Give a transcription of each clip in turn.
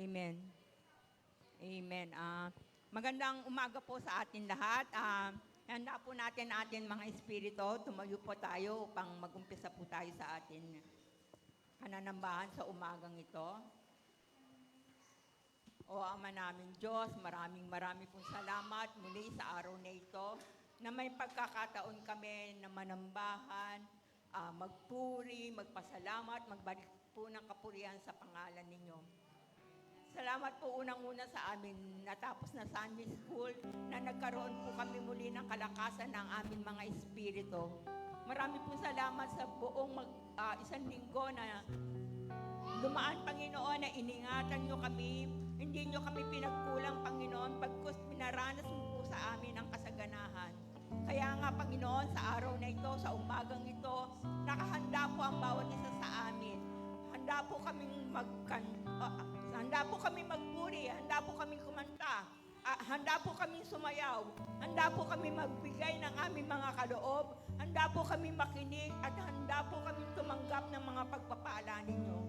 Amen. Amen. Magandang umaga po sa atin lahat. Handa po natin mga espiritu. Tumayo po tayo upang mag-umpisa po tayo sa atin pananambahan sa umagang ito. O Ama namin Diyos, maraming pong salamat muli sa araw na ito na may pagkakataon kami na manambahan, magpuri, magpasalamat, magbalik po ng kapurihan sa pangalan ninyo. Salamat po unang-una sa amin natapos na Sunday School na nagkaroon po kami muli ng kalakasan ng aming mga espiritu. Marami po salamat sa buong isang linggo na dumaan, Panginoon, na iningatan nyo kami. Hindi nyo kami pinagkulang, Panginoon, pagkus pinaranas mo po sa amin ang kasaganahan. Kaya nga, Panginoon, sa araw na ito, sa umagang ito, nakahanda po ang bawat isa sa amin. Handa po kaming magpuri, handa po kaming kumanta, handa po kaming sumayaw, handa po kaming magbigay ng aming mga kaloob, handa po kaming makinig, at handa po kaming tumanggap ng mga pagpapala ninyo.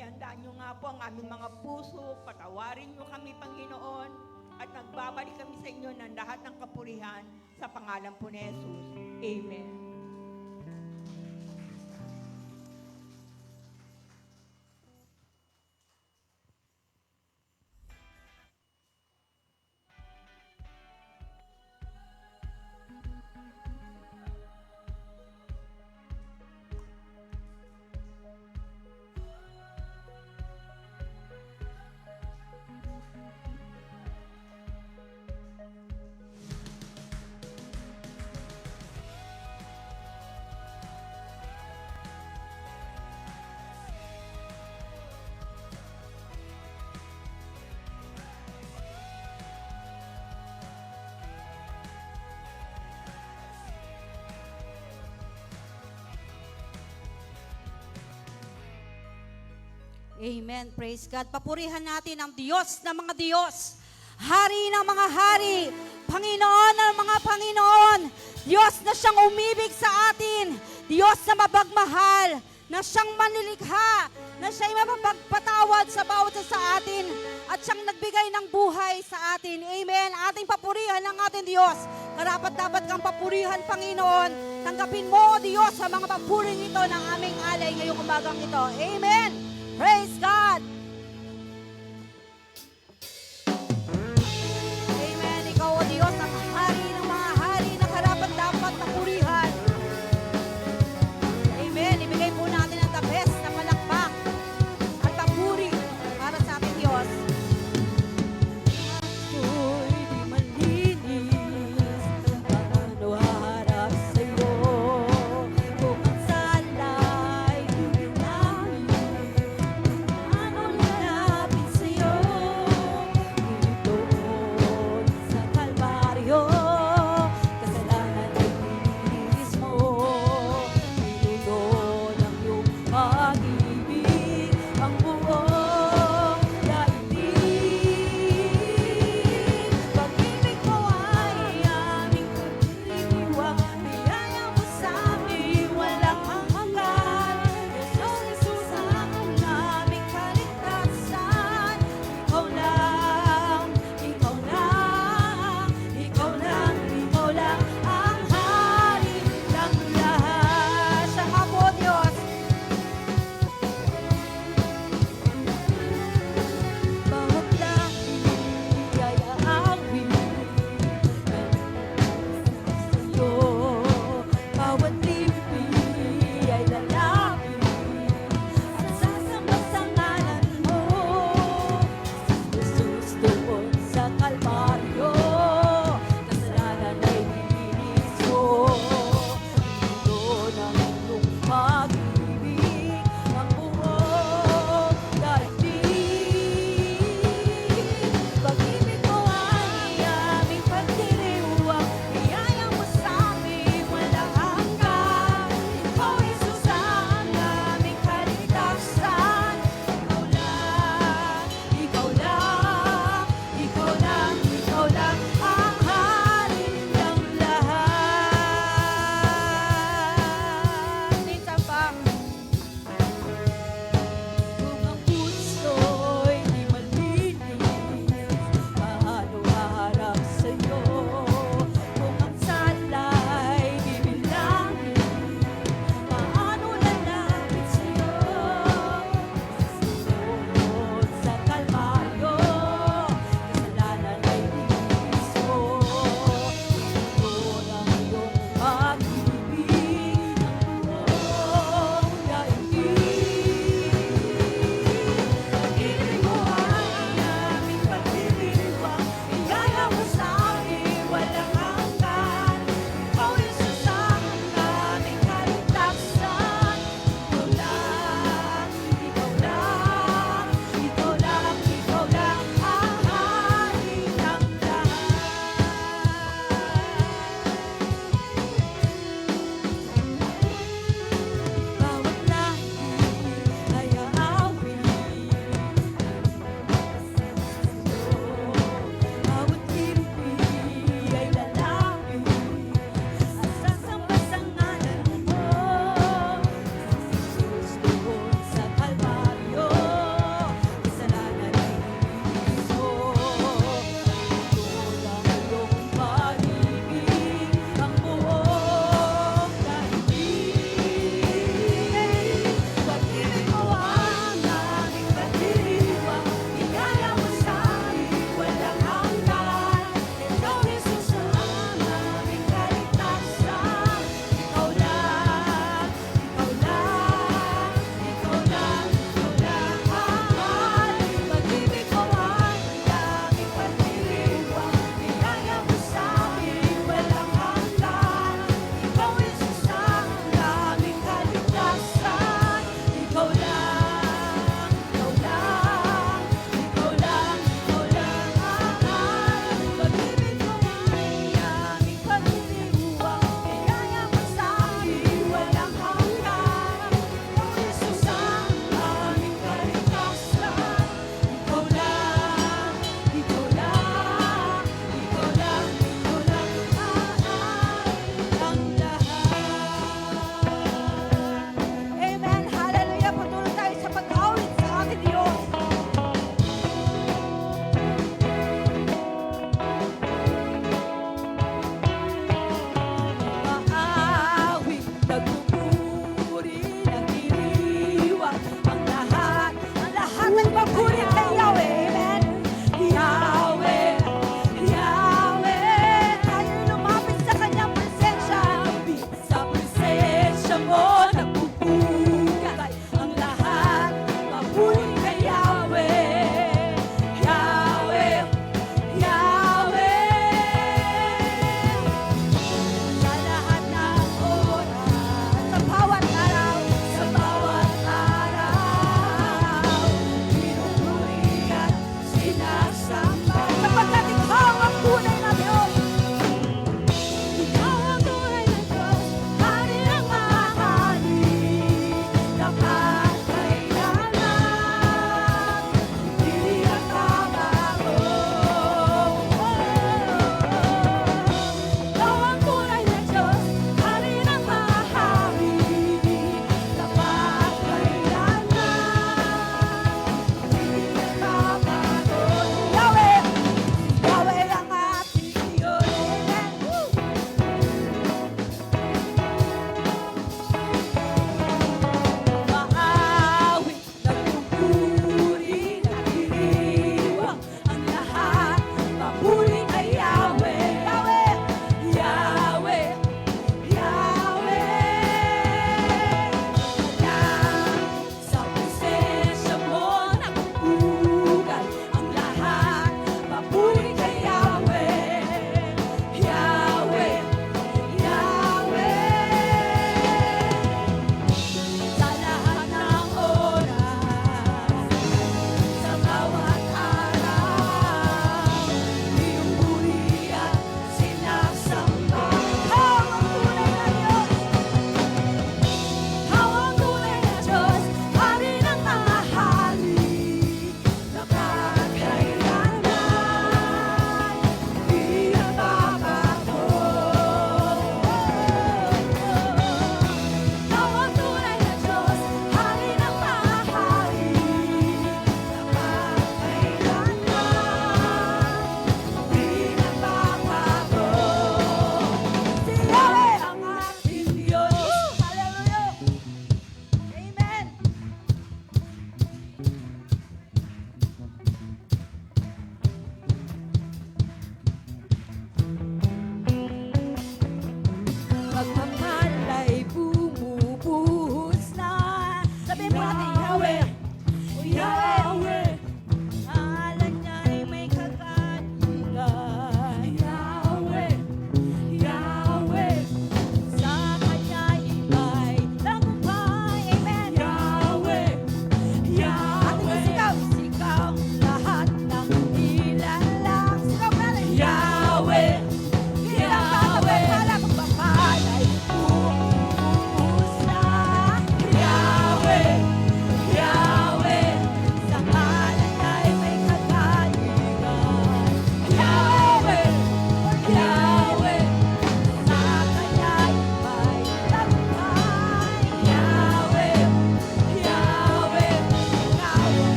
Ihanda nyo nga po ang aming mga puso, patawarin nyo kami, Panginoon, at nagbabalik kami sa inyo ng lahat ng kapurihan sa pangalan po ni Jesus. Amen. Amen. Praise God. Papurihan natin ang Diyos ng mga Diyos. Hari ng mga hari. Panginoon ng mga Panginoon. Diyos na siyang umibig sa atin. Diyos na mabagmahal. Na siyang manilikha. Na siya'y mapagpatawad sa bawat sa atin. At siyang nagbigay ng buhay sa atin. Amen. Ating papurihan ng ating Diyos. Karapat-dapat kang papurihan, Panginoon. Tanggapin mo, Diyos, sa mga papuring ito ng aming alay ngayong umagang ito. Amen. Praise God! Amen. Ikaw, O Diyos, ang hari ng mga hari na karapat-dapat na purihan. Amen. Ibigay po natin ang the best na palakpak at papuri para sa ating Diyos. Ako'y di malinis, paano harap sa'yo? Kung ang sala'y duminami, ano lalapit sa'yo? Doon sa Kalbaryo, kasalanan ay nilinis mo. Pinuno ng iyong pag-ibig ang buong daigdig. Pag-ibig mo ay aming pagdiriwang, biyaya mo sa amin walang hanggan. Jesus ang aming kaligtasan. Ikaw lang, ikaw lang, ikaw lang, ikaw lang ang hari ng lahat. Siya nga po, Diyos. Bawat langit ay aawit sa'yo. Bawat lipi ay lalapit at sasamba sa ngalan mo. Jesus doon sa Kalbaryo, kasalanan ay nilinis mo. Pinuno ng iyong pag-ibig ang buong daigdig. Pag-ibig mo ay aming pagdiriwang, biyaya mo sa amin walang hanggan. Ikaw, Jesus, ang aming kaligtasan. Ikaw lang, ikaw lang, ikaw lang, ikaw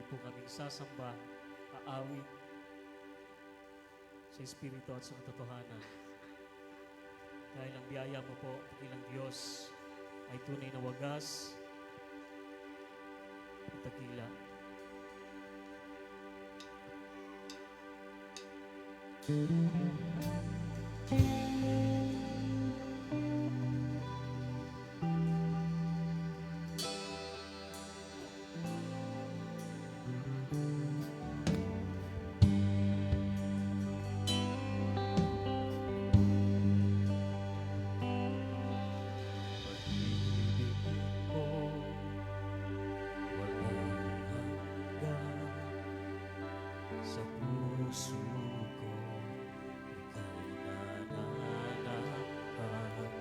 po kaming sasamba, aawit sa Espiritu at sa katotohanan. Dahil ang biyaya mo po, bilang Diyos, ay tunay na wagas at tagila. Pag-ibig mo, walang hanggan. Sa puso ko, ika'y nananahan.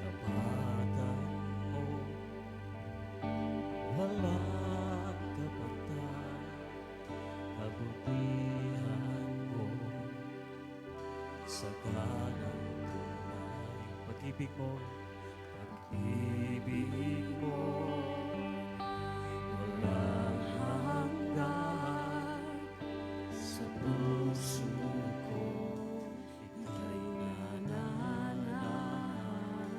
Tapatan mo, walang kapantay. Kabutihan mo, saganang tunay. Pag-ibig mo, pag-ibig mo, walang hanggan. Sa puso ko, ika'y nananahan.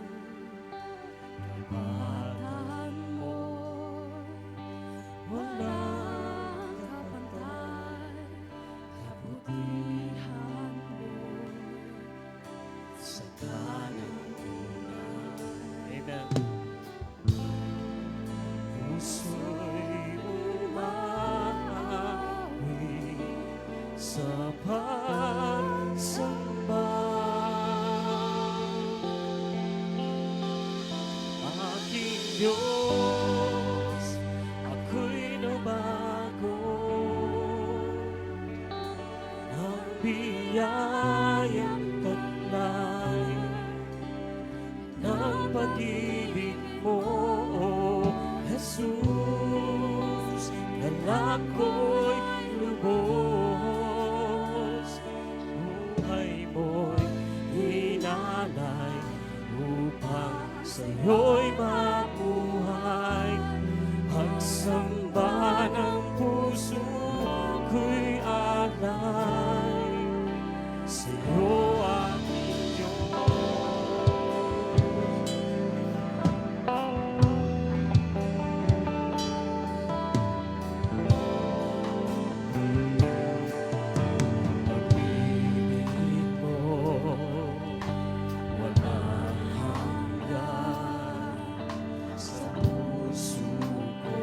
Kapatan mo, walang kapantay. Kabutihan mo, saganang tunay. Amen. Puso'y umaawit sa pagsamba. Aking Diyos, ako'y nabago. Ang biyayang taglay ng pag-ibig mo, O Jesus, galak ko'y lubos. Buhay mo'y inalay upang sa'yo'y mabuhay. Pagsamba ng puso ko'y alay sa'yo, aking Diyos. Pag-ibig mo, walang hanggan. Sa puso ko,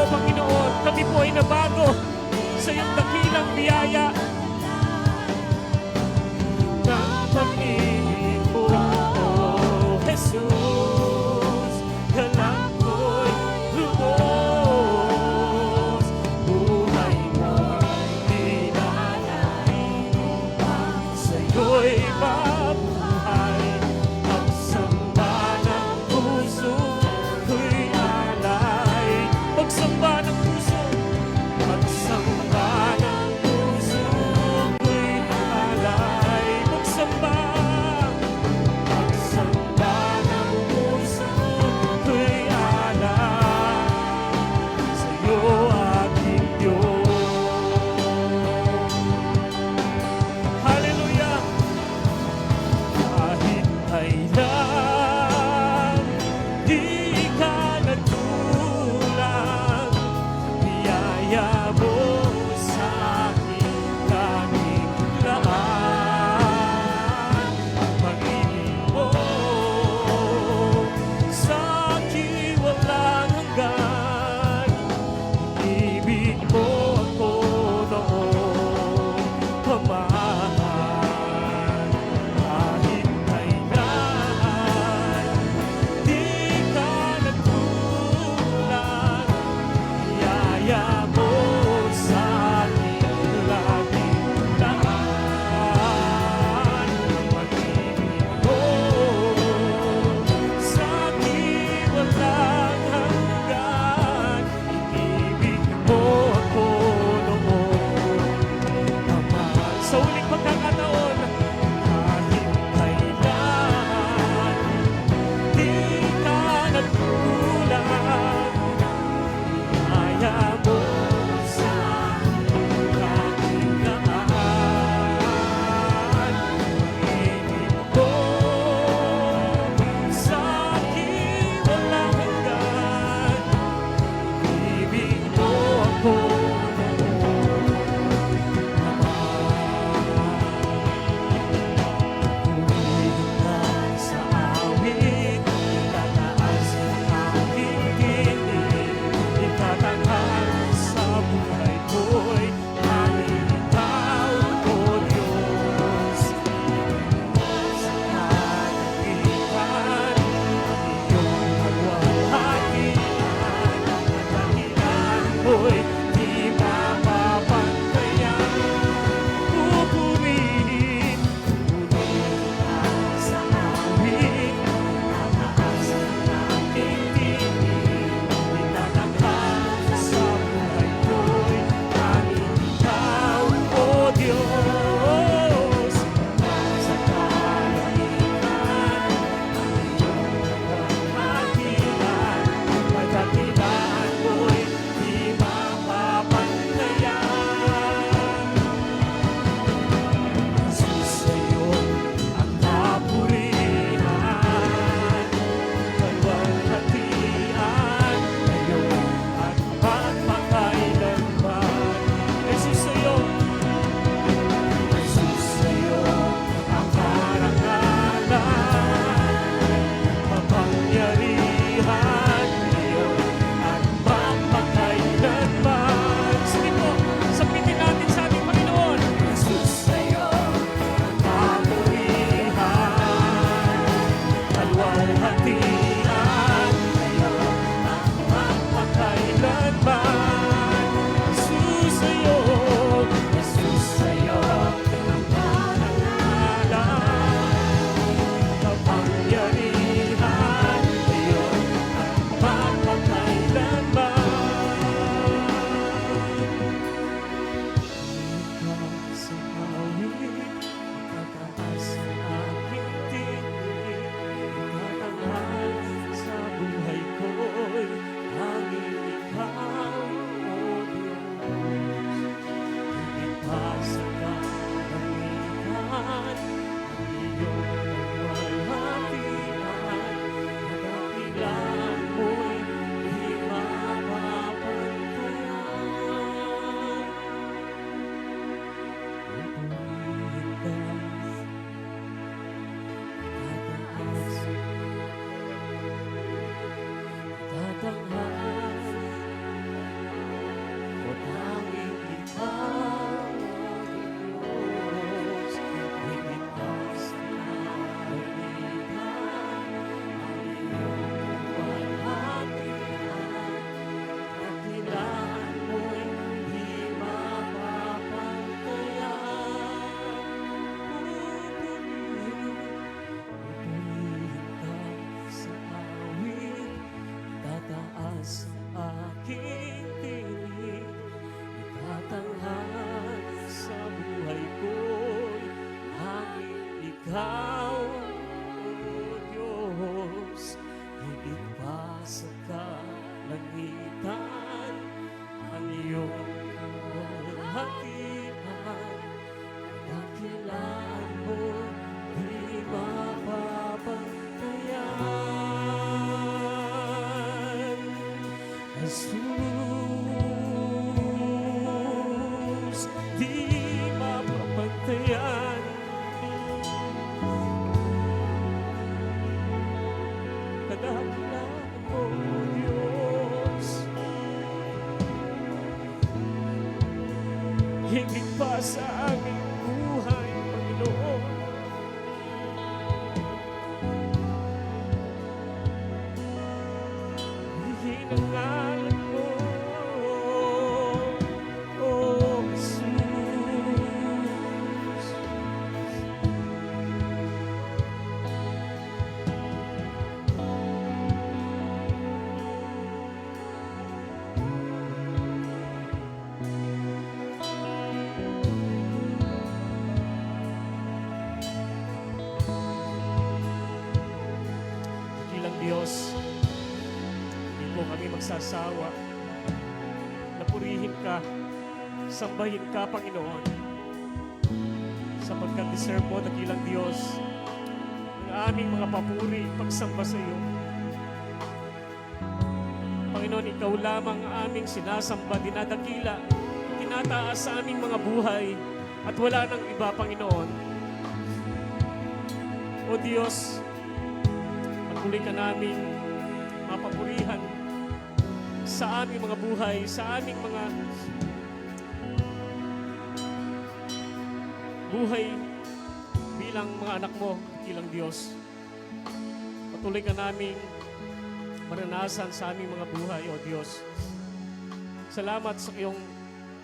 po, Panginoon, kami po ay nabago sa iyong dakilang biyaya ng pag-ibig mo, O Jesus. Dalang ko'y lubos, buhay mo'y dinalain, sa'yo'y mabuhay. Ang samba ng puso ko'y alay, magsamba ng puso, magsamba ng puso ko'y alay, magsamba, magsamba ng puso ko'y alay, sa'yo aking Diyos. Hallelujah! Kahit kailan di ka nagkulang, biyaya mo sa akin laging laan. Ang pag-ibig mo sa akin walang hanggan, ibig mo ako noon pamahal. Kahit kailan di ka nagkulang, biyaya mo sa akin laging laan. Ang pag-ibig mo sa akin walang hanggan, ibig mo ako noon pamahal. Sa uling pagkakataon, kahit kailan di ka nagkulang, biyaya mo sa akin laging laan. Ibig mo sa akin walang hanggan, ibig mo ako noon pamahal. Sa awit, itataas ang aking tinig, itatanghal sa buhay ko'y tanging ikaw, O Diyos. Sa kalangitan, iyong kalwalhatian, ang dahilan mo'y di mapapantayan. Pupurihin, purihin sa awit, tataas ang aking tinig, itatanghal sa buhay ko'y tanging ikaw, O Diyos. Sa kalangitan, ang iyong kalwalhatian, ang dahilan mo'y di mapapantayan. ikaw, O Diyos, higit pa sa kalangitan, ang iyong kalahatian, dakilaan mo, di mapapantayan. Jesus, di mapapantayan. Kadakilaan mo, Diyos, higit pa sa aming buhay, Panginoon. Hinangalan mo, O Jesus. Dakilang Diyos, hindi po kami magsasawa na purihin ka, sambahin ka, Panginoon, sapagkat deserve mo, dakilang Diyos, ang aming mga papuri, pagsamba sa iyo. Panginoon, ikaw lamang ang aming sinasamba, dinadakila, tinataas sa aming mga buhay, at wala nang iba, Panginoon. O Diyos, patuloy ka namin mapapurihan sa aming mga buhay, sa aming mga buhay bilang mga anak mo, dakilang Diyos. Patuloy ka namin maranasan sa aming mga buhay, O Diyos. Salamat sa iyong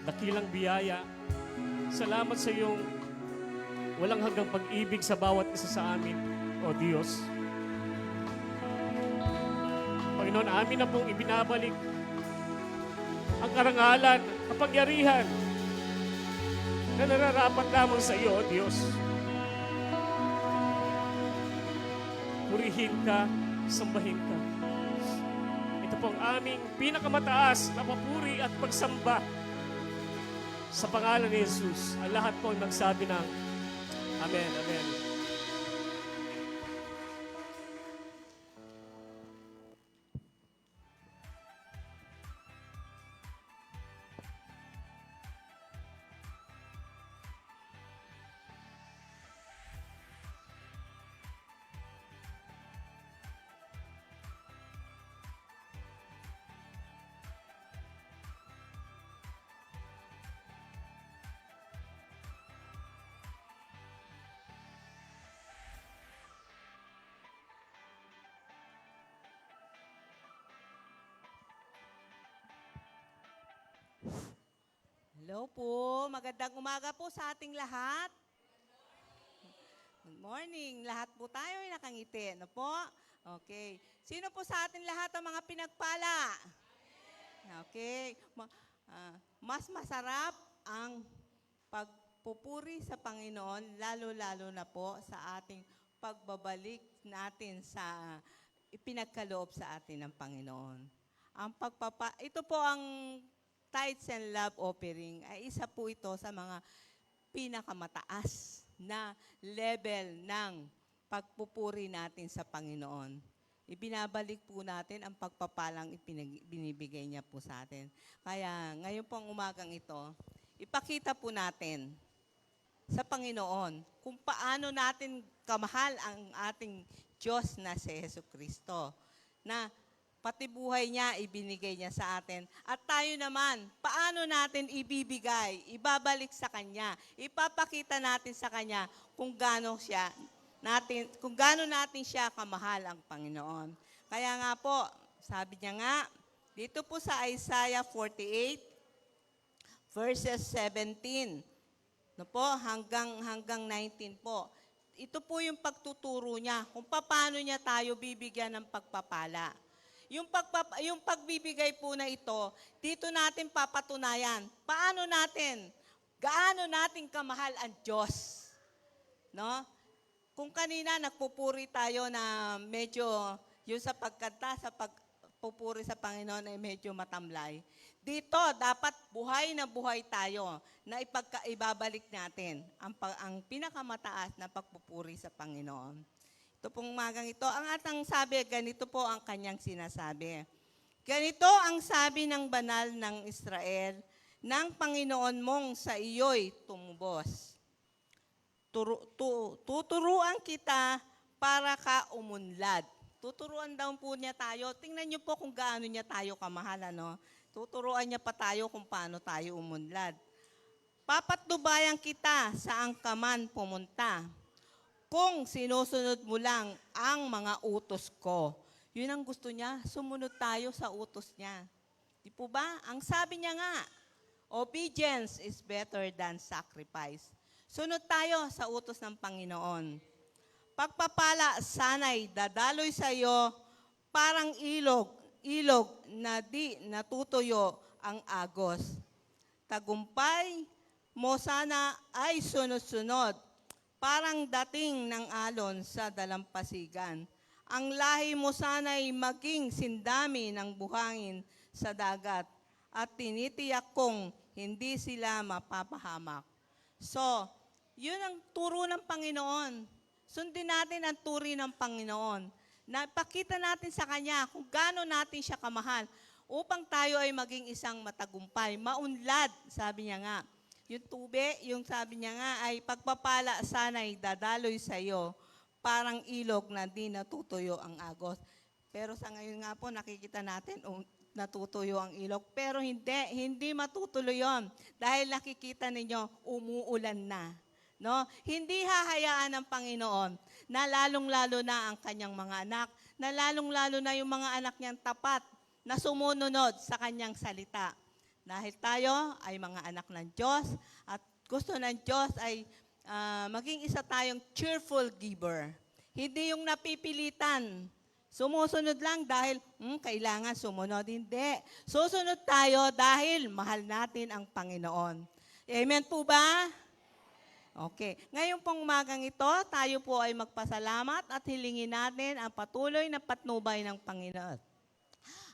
dakilang biyaya. Salamat sa iyong walang hanggang pag-ibig sa bawat isa sa amin, O Diyos. Panginoon, amin na pong ibinabalik ang karangalan, kapangyarihan na nararapat lamang sa iyo, O Diyos. Purihin ka, sambahin ka. Ito po ang aming pinakamataas na papuri at pagsamba sa pangalan ni Jesus. Ang lahat po ay magsabi ng Amen, Amen. Hello po, magandang umaga po sa ating lahat. Good morning. Lahat po tayo ay nakangiti. Ano po? Okay. Sino po sa atin lahat ang mga pinagpala? Okay. Mas masarap ang pagpupuri sa Panginoon, lalo-lalo na po sa ating pagbabalik natin sa ipinagkaloob sa atin ng Panginoon. Ito po ang Tithes and Love Offering ay isa po ito sa mga pinakamataas na level ng pagpupuri natin sa Panginoon. Ibinabalik po natin ang pagpapalang binibigay niya po sa atin. Kaya ngayon pong umagang ito, ipakita po natin sa Panginoon kung paano natin kamahal ang ating Diyos na si Jesucristo, na pati buhay niya, ibinigay niya sa atin. At tayo naman, paano natin ibibigay, ibabalik sa Kanya, ipapakita natin sa Kanya kung gaano natin siya kamahal ang Panginoon. Kaya nga po, sabi niya nga, dito po sa Isaiah 48, verses 17, no po, hanggang 19 po. Ito po yung pagtuturo niya kung paano niya tayo bibigyan ng pagpapala. Yung pagbibigay po na ito, dito natin papatunayan, gaano natin kamahal ang Diyos. No? Kung kanina nagpupuri tayo na medyo, yung sa pagkanta, sa pagpupuri sa Panginoon ay medyo matamlay. Dito, dapat buhay na buhay tayo na ibabalik natin ang pinakamataas na pagpupuri sa Panginoon. Ito pong umagang ito, ang atang sabi, ganito po ang kanyang sinasabi. Ganito ang sabi ng banal ng Israel, ng Panginoon mong sa iyo'y tumubos. Tuturuan kita para ka umunlad. Tuturuan daw po niya tayo. Tingnan niyo po kung gaano niya tayo kamahal, ano? Tuturuan niya pa tayo kung paano tayo umunlad. Papatnubayan kita saan ka man pumunta. Kung sinusunod mo lang ang mga utos ko. Yun ang gusto niya, sumunod tayo sa utos niya. Di po ba? Ang sabi niya nga, obedience is better than sacrifice. Sunod tayo sa utos ng Panginoon. Pagpapala sana'y dadaloy sa iyo parang ilog na di natutuyo ang agos. Tagumpay mo sana ay sunod-sunod, parang dating ng alon sa dalampasigan. Ang lahi mo sana'y maging sindami ng buhangin sa dagat at tinitiyak kong hindi sila mapapahamak. So, yun ang turo ng Panginoon. Sundin natin ang turi ng Panginoon. Napakita natin sa Kanya kung gaano natin siya kamahal upang tayo ay maging isang matagumpay, maunlad, sabi niya nga. Yung yung sabi niya nga ay pagpapala sana'y dadaloy sa iyo parang ilog na di natutuyo ang agos. Pero sa ngayon nga po, nakikita natin, natutuyo ang ilog. Pero hindi matutuloy yon. Dahil nakikita ninyo, umuulan na. No? Hindi hahayaan ng Panginoon na lalong-lalo na ang kanyang mga anak, na lalong-lalo na yung mga anak niyang tapat na sumunod sa kanyang salita. Dahil tayo ay mga anak ng Diyos at gusto ng Diyos ay maging isa tayong cheerful giver. Hindi yung napipilitan. Sumusunod lang dahil kailangan sumunod. Hindi. Susunod tayo dahil mahal natin ang Panginoon. Amen po ba? Okay. Ngayon pong umagang ito, tayo po ay magpasalamat at hilingin natin ang patuloy na patnubay ng Panginoon.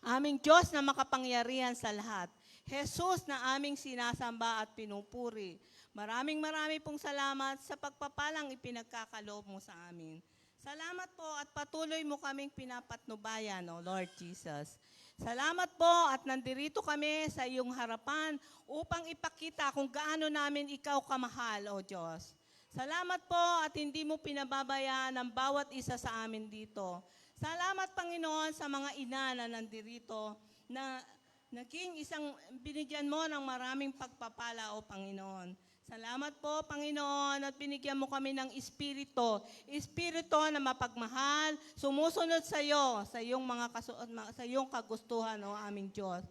Aming Diyos na makapangyarihan sa lahat. Jesus na aming sinasamba at pinupuri. Maraming pong salamat sa pagpapalang ipinagkakaloob mo sa amin. Salamat po at patuloy mo kaming pinapatnubayan, O Lord Jesus. Salamat po at nandirito kami sa iyong harapan upang ipakita kung gaano namin ikaw kamahal, O Diyos. Salamat po at hindi mo pinababayaan ang bawat isa sa amin dito. Salamat, Panginoon, sa mga ina na nandirito na naging binigyan mo ng maraming pagpapala, O Panginoon. Salamat po, Panginoon, at binigyan mo kami ng Espiritu. Espiritu na mapagmahal, sumusunod sa iyo, sa iyong kagustuhan, O aming Diyos.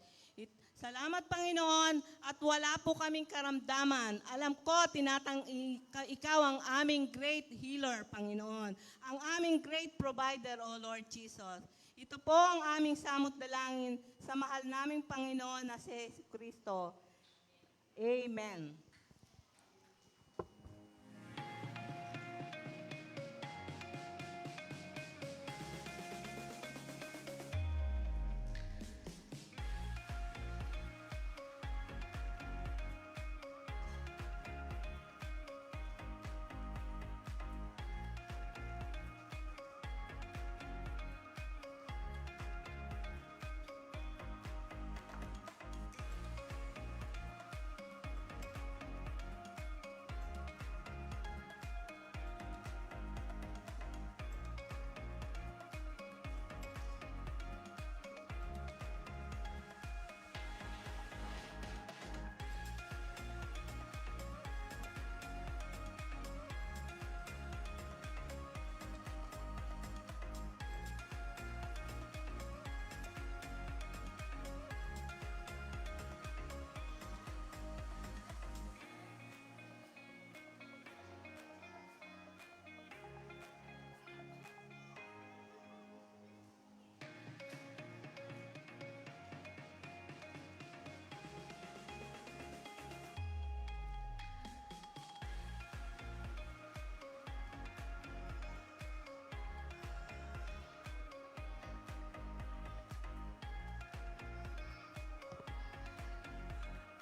Salamat, Panginoon, at wala po kaming karamdaman. Alam ko, ikaw ang aming great healer, Panginoon. Ang aming great provider, O Lord Jesus. Ito po ang aming samot dalangin sa mahal naming Panginoon na si Kristo. Amen.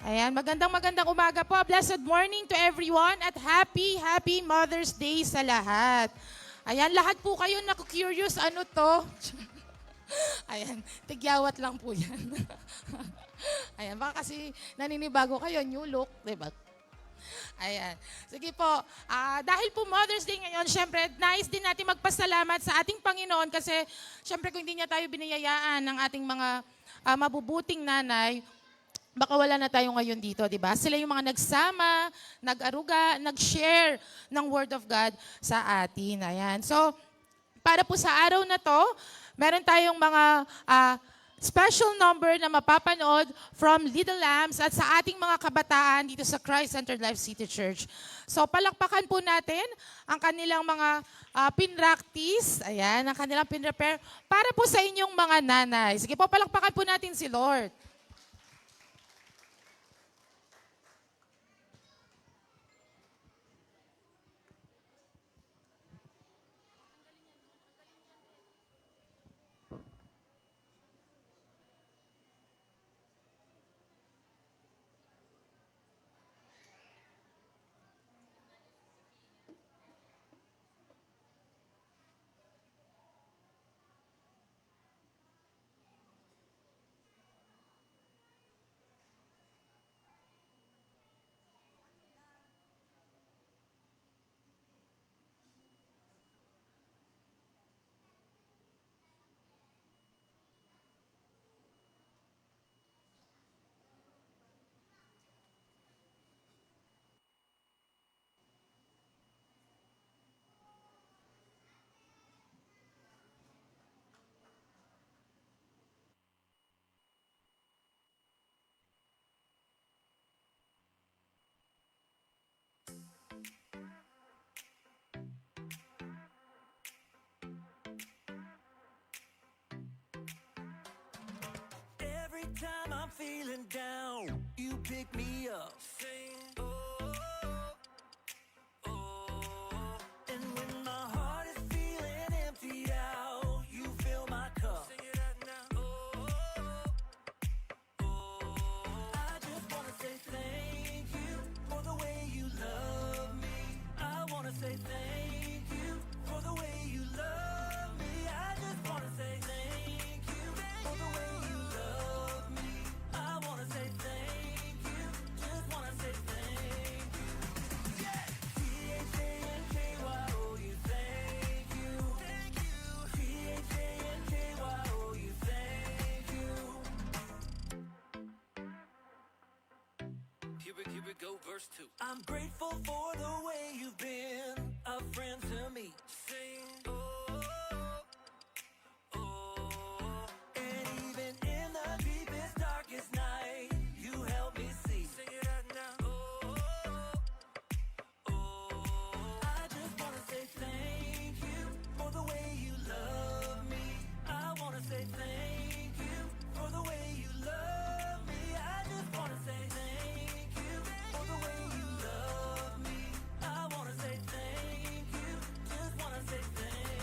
Ayan, magandang umaga po. Blessed morning to everyone at happy Mother's Day sa lahat. Ayan, lahat po kayo naku-curious ano to. Ayan, tigyawat lang po yan. Ayan, baka kasi naninibago kayo, new look, diba? Ayan. Sige po, dahil po Mother's Day ngayon, syempre, nais din natin magpasalamat sa ating Panginoon kasi syempre kung hindi niya tayo binayayaan ng ating mga mabubuting nanay, baka wala na tayo ngayon dito, di ba? Sila yung mga nagsama, nag-aruga, nag-share ng Word of God sa atin. Ayan. So, para po sa araw na to, meron tayong mga special number na mapapanood from Little Lambs at sa ating mga kabataan dito sa Christ-Centered Life City Church. So palakpakan po natin ang kanilang mga pinractice, ayan, ang kanilang pinrepare para po sa inyong mga nanay. Sige po, palakpakan po natin si Lord. Every time I'm feeling down, you pick me up. Sing, oh, oh, oh. And when my heart is feeling emptied out, you fill my cup. Sing it out now. Oh, oh, oh. I just wanna say thank you for the way you love me. I wanna say thank you for the way you love me. I just wanna say thank you for the way you love me. I wanna say thank you, just wanna say thank you. Yeah! T-H-A-N-K-Y-O, you thank you. Thank you. T-H-A-N-K-Y-O, you thank you. Here we go, verse 2. I'm grateful for the way you've been a friend to me. Sing, oh, oh. And even in the deepest, darkest night, you help me see. Sing it out now. Oh, oh. I just wanna say thank you for the way you love me. I wanna say thank you for the way you love me. I just wanna say thank you for the way you love me. I wanna say thank you, just wanna say thank you.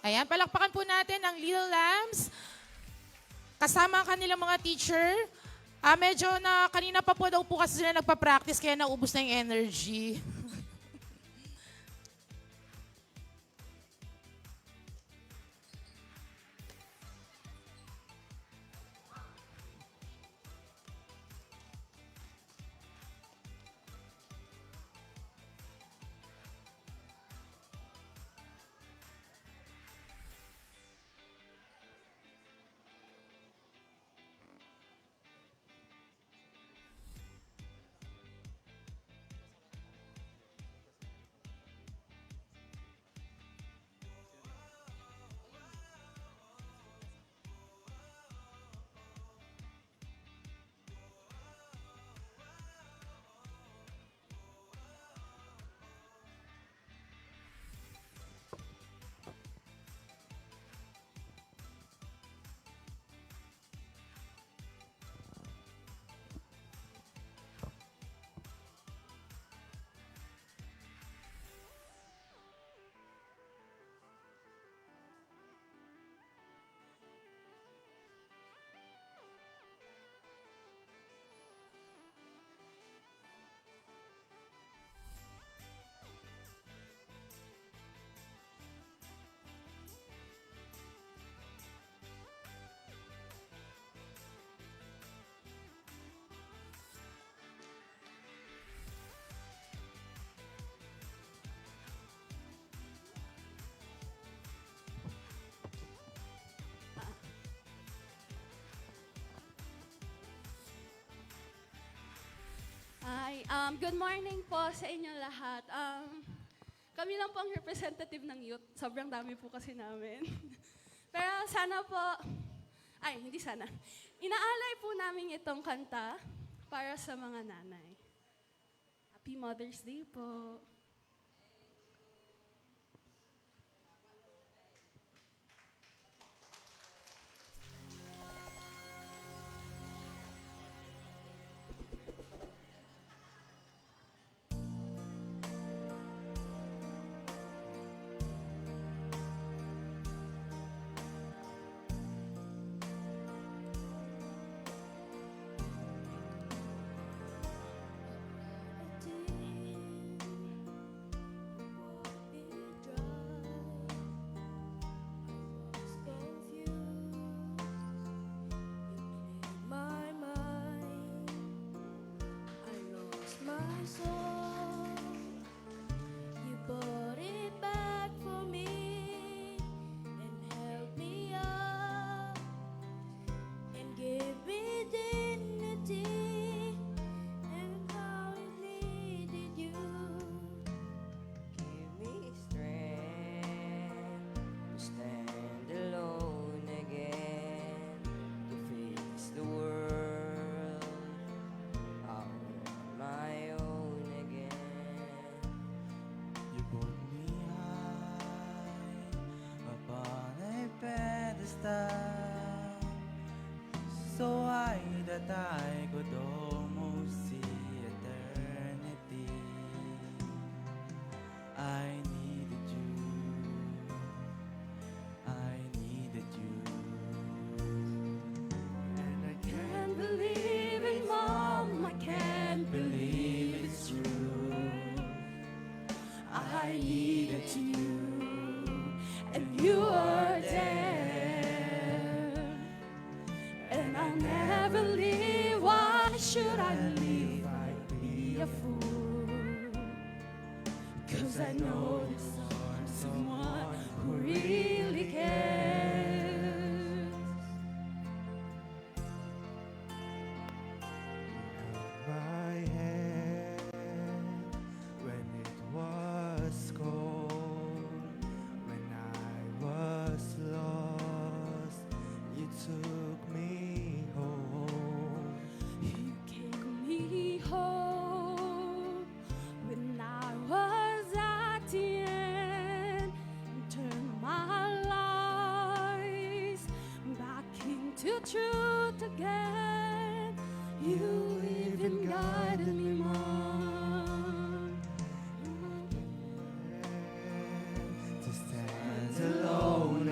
Ayan, palakpakan po natin ang Little Lambs. Kasama ang kanilang mga teacher. Medyo na kanina pa po daw po kasi sila nagpa-practice kaya naubos na yung energy. Hi, good morning po sa inyo lahat. Kami lang po ang representative ng youth. Sobrang dami po kasi namin. Pero sana po, hindi sana. Inaalay po namin itong kanta para sa mga nanay. Happy Mother's Day po. So high that I could almost see eternity. I needed you. I needed you. And I Can't believe it, Mom. I can't believe it's true. I needed you. And you are there. And I'll never leave. Why should I leave? I'd be a fool. 'Cause I know there's someone who really cares. My hand when it was cold, when I was lost, you took me home. You gave me hope when I was at the end, and turned my lies back into truth again. You even guided me, Mom. To stand alone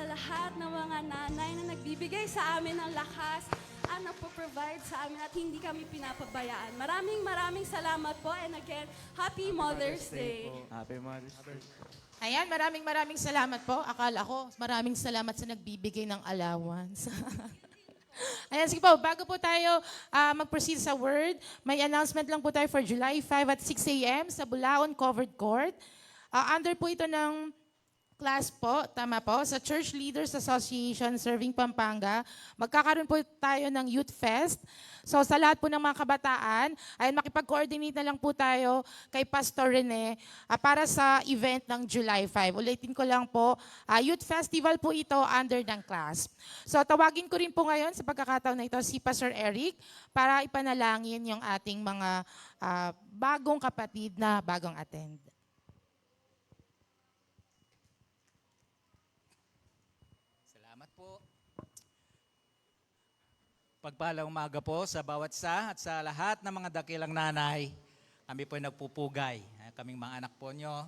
sa lahat ng mga nanay na nagbibigay sa amin ng lakas at nagpo-provide sa amin at hindi kami pinapabayaan. Maraming salamat po, and again, Happy Mother's Day. Happy Mother's Day. Ayan, maraming salamat po. Akala ko, maraming salamat sa nagbibigay ng allowance. Ayan, sige po, bago po tayo mag-proceed sa word, may announcement lang po tayo for July 5 at 6 a.m. sa Bulaon Covered Court. Under po ito ng class po, tama po, sa Church Leaders Association Serving Pampanga. Magkakaroon po tayo ng Youth Fest. So sa lahat po ng mga kabataan, ay makipag-coordinate na lang po tayo kay Pastor Rene para sa event ng July 5. Ulitin ko lang po, Youth Festival po ito under ng class. So tawagin ko rin po ngayon sa pagkakataon na ito si Pastor Eric para ipanalangin yung ating mga bagong kapatid na bagong attend. Salamat po. Pagpalang umaga po sa bawat isa at sa lahat ng mga dakilang nanay. Kami po ay nagpupugay. Kaming mga anak po nyo.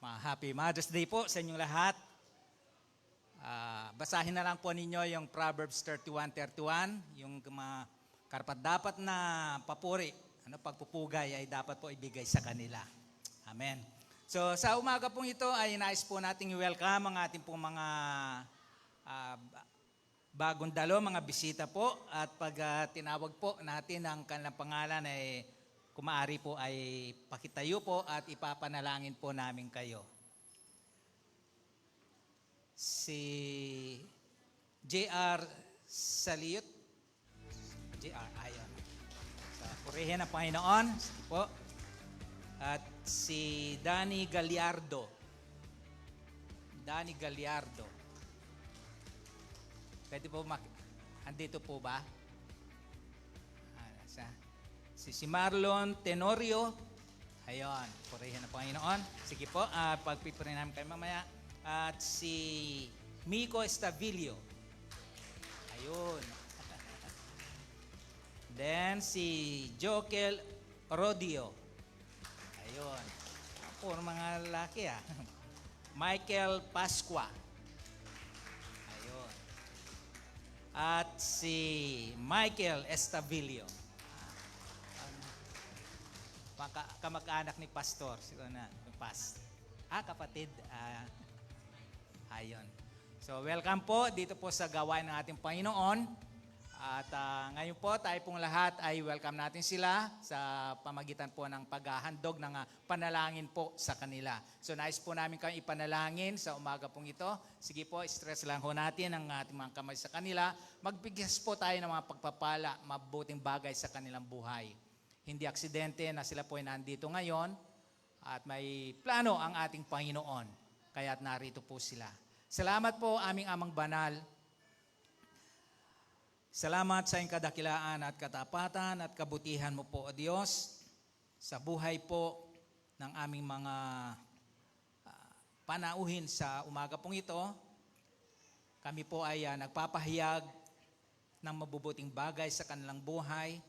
Mga Happy Mother's Day po sa inyong lahat. Basahin na lang po ninyo yung Proverbs 31:31, yung mga karapat-dapat na papuri, pagpupugay ay dapat po ibigay sa kanila. Amen. So sa umaga pong ito ay nais po nating i-welcome ang ating pong mga bagong dalo, mga bisita po. At pag tinawag po natin ang kanilang pangalan ay kung maaari po ay pakitayo po at ipapanalangin po namin kayo. Si J.R. Saliut. J.R. Ayon. Sa purihin ng Panginoon. Sige po. At si Danny Gallardo. Danny Gallardo. Pwede po andito po ba? Si Marlon Tenorio. Ayun, purihin ng Panginoon. Sige po, pagpipurin namin kayo mamaya. At si Miko Estavillo. Ayun. Then si Jokel Rodio. Ayun. Puro mga lalaki Michael Pasqua. Ayun. At si Michael Estavillo. Kamag-anak ni Pastor. Siguro na, kapatid. Ayun. So, welcome po dito po sa gawain ng ating Panginoon. At ngayon po, tayo pong lahat ay welcome natin sila sa pamagitan po ng paghahandog ng panalangin po sa kanila. So, nais po namin kayong ipanalangin sa umaga pong ito. Sige po, stress lang ho natin ang ating mga kamay sa kanila. Magbigyan po tayo ng mga pagpapala, mabuting bagay sa kanilang buhay. Hindi aksidente na sila po ay nandito ngayon at may plano ang ating Panginoon. Kaya't narito po sila. Salamat po aming Amang Banal. Salamat sa iyong kadakilaan at katapatan at kabutihan mo po, O Diyos, sa buhay po ng aming mga panauhin sa umaga pong ito. Kami po ay nagpapahayag ng mabubuting bagay sa kanilang buhay.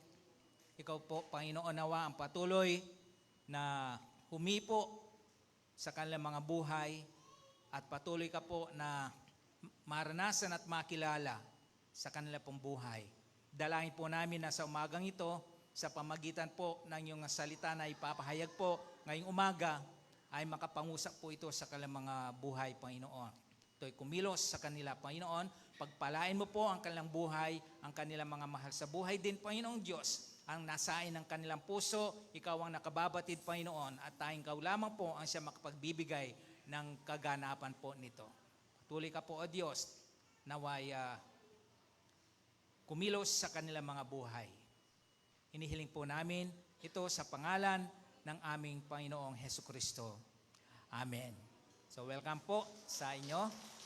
Ikaw po, Panginoon, nawa ang patuloy na humipo sa kanilang mga buhay at patuloy ka po na maranasan at makilala sa kanilang pong buhay. Dalangin po namin na sa umagang ito, sa pamagitan po ng iyong salita na ipapahayag po ngayong umaga, ay makapangusap po ito sa kanilang mga buhay, Panginoon. Ito'y kumilos sa kanila, Panginoon. Pagpalain mo po ang kanilang buhay, ang kanilang mga mahal sa buhay din, Panginoong Diyos. Ang nasain ng kanilang puso, ikaw ang nakababatid, Panginoon, at tayong ikaw lamang po ang siya makapagbibigay ng kaganapan po nito. Tuloy ka po, O Diyos, naway kumilos sa kanilang mga buhay. Inihiling po namin ito sa pangalan ng aming Panginoong Hesukristo. Amen. So welcome po sa inyo.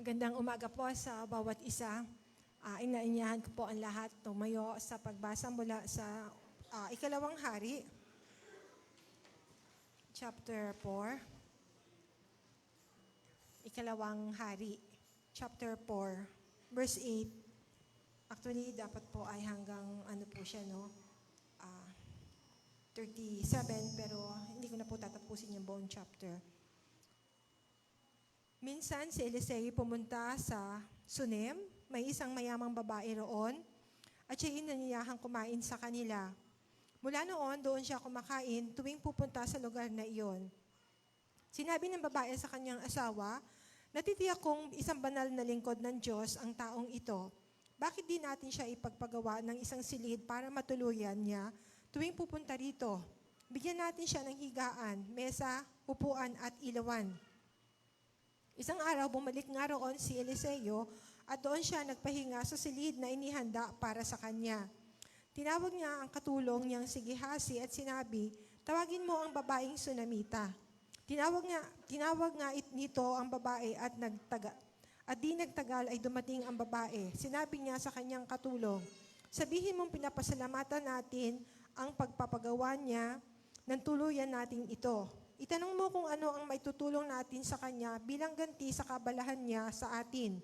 Magandang umaga po sa bawat isa. Inaanyahan ko po ang lahat tumayo sa pagbasa mula sa Ikalawang Hari, chapter 4. Ikalawang Hari, chapter 4, verse 8. Actually, dapat po ay hanggang ano po siya, no? 37, pero hindi ko na po tatapusin yung buong chapter. Minsan si Eliseo pumunta sa Sunem, may isang mayamang babae roon, at siya inanyayahang kumain sa kanila. Mula noon, doon siya kumakain tuwing pupunta sa lugar na iyon. Sinabi ng babae sa kanyang asawa, natitiyak kong isang banal na lingkod ng Diyos ang taong ito. Bakit di natin siya ipagpagawa ng isang silid para matuluyan niya tuwing pupunta rito? Bigyan natin siya ng higaan, mesa, upuan at ilawan. Isang araw, bumalik nga roon si Eliseo at doon siya nagpahinga sa silid na inihanda para sa kanya. Tinawag niya ang katulong niyang si Gehazi at sinabi, tawagin mo ang babaeng Sunamita. Tinawag nga nito ang babae at di nagtagal ay dumating ang babae. Sinabi niya sa kanyang katulong, sabihin mong pinapasalamatan natin ang pagpapagawa niya ng tuluyan nating ito. Itanong mo kung ano ang maitutulong natin sa kanya bilang ganti sa kabalahan niya sa atin.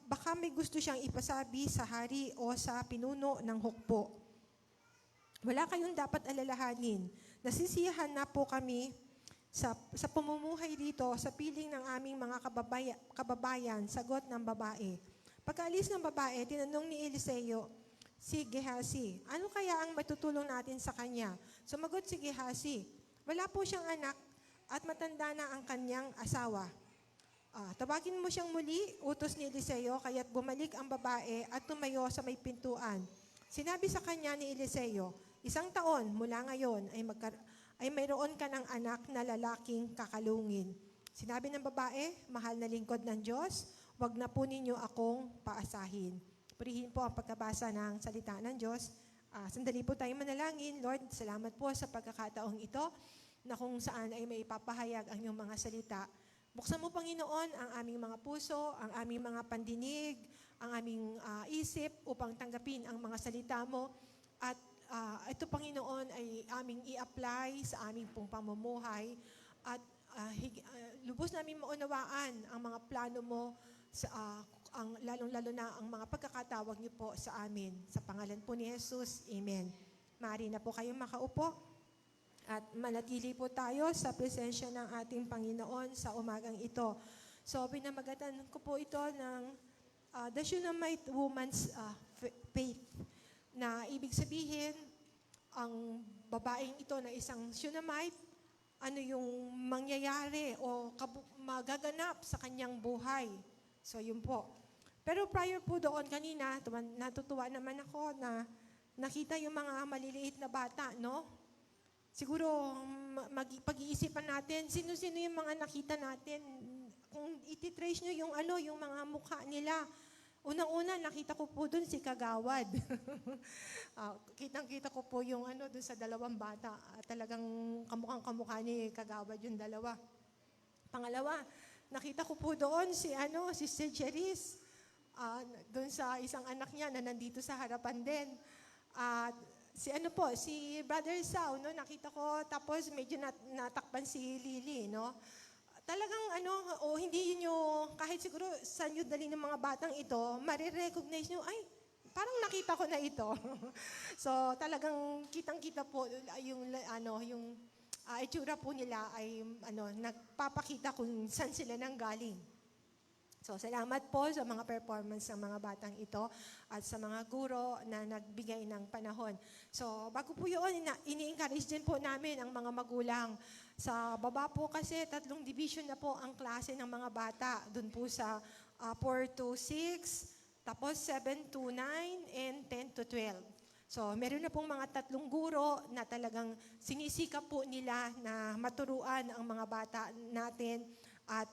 Baka may gusto siyang ipasabi sa hari o sa pinuno ng hukbo. Wala kayong dapat alalahanin. Nasisiyahan na po kami sa pamumuhay dito sa piling ng aming mga kababayan, sagot ng babae. Pagkaalis ng babae, tinanong ni Eliseo si Gehazi, ano kaya ang matutulong natin sa kanya? Sumagot si Gehazi, wala po siyang anak at matanda na ang kanyang asawa. Tawagin mo siyang muli, utos ni Eliseo, kaya't bumalik ang babae at tumayo sa may pintuan. Sinabi sa kanya ni Eliseo, 1 taon mula ngayon ay mayroon ka ng anak na lalaking kakalungin. Sinabi ng babae, mahal na lingkod ng Diyos, wag na po ninyo akong paasahin. Purihin po ang pagkabasa ng salita ng Diyos. Sandali po tayo manalangin. Lord, salamat po sa pagkakataong ito na kung saan ay may ipapahayag ang iyong mga salita. Buksan mo, Panginoon, ang aming mga puso, ang aming mga pandinig, ang aming isip upang tanggapin ang mga salita mo. At ito, Panginoon, ay aming i-apply sa aming pong pamumuhay. At lubos namin maunawaan ang mga plano mo, lalong-lalo na ang mga pagkakatawag niyo po sa amin. Sa pangalan po ni Jesus, Amen. Maaari na po kayong makaupo. At manatili po tayo sa presensya ng ating Panginoon sa umagang ito. So, pinamagatan ko po ito ng the Shunammite woman's faith. Na ibig sabihin, ang babaeng ito na isang Shunammite, ano yung mangyayari o magaganap sa kanyang buhay. So, yun po. Pero prior po doon kanina, natutuwa naman ako na nakita yung mga maliliit na bata, no? Siguro, pag-iisipan natin, sino-sino yung mga nakita natin. Kung ititrace nyo yung mga mukha nila, unang-una, nakita ko po doon si Kagawad. Kitang-kita ko po yung doon sa dalawang bata. Talagang kamukhang-kamukha ni Kagawad yung dalawa. Pangalawa, nakita ko po doon si Cherise. Doon sa isang anak niya na nandito sa harapan din. Si Brother Sao, no, nakita ko, tapos medyo natakpan si Lily, no. Talagang hindi nyo, kahit siguro sa nyo dali ng mga batang ito, marirecognize nyo, ay, parang nakita ko na ito. So, talagang kitang-kita po yung itsura po nila ay nagpapakita kung saan sila nanggaling. So, salamat po sa mga performance ng mga batang ito at sa mga guro na nagbigay ng panahon. So, bago po yun, ini-encourage din po namin ang mga magulang. Sa baba po kasi, 3 division na po ang klase ng mga bata. Doon po sa 4 to 6, tapos 7 to 9, and 10 to 12. So, meron na pong mga 3 guro na talagang sinisikap po nila na maturuan ang mga bata natin. At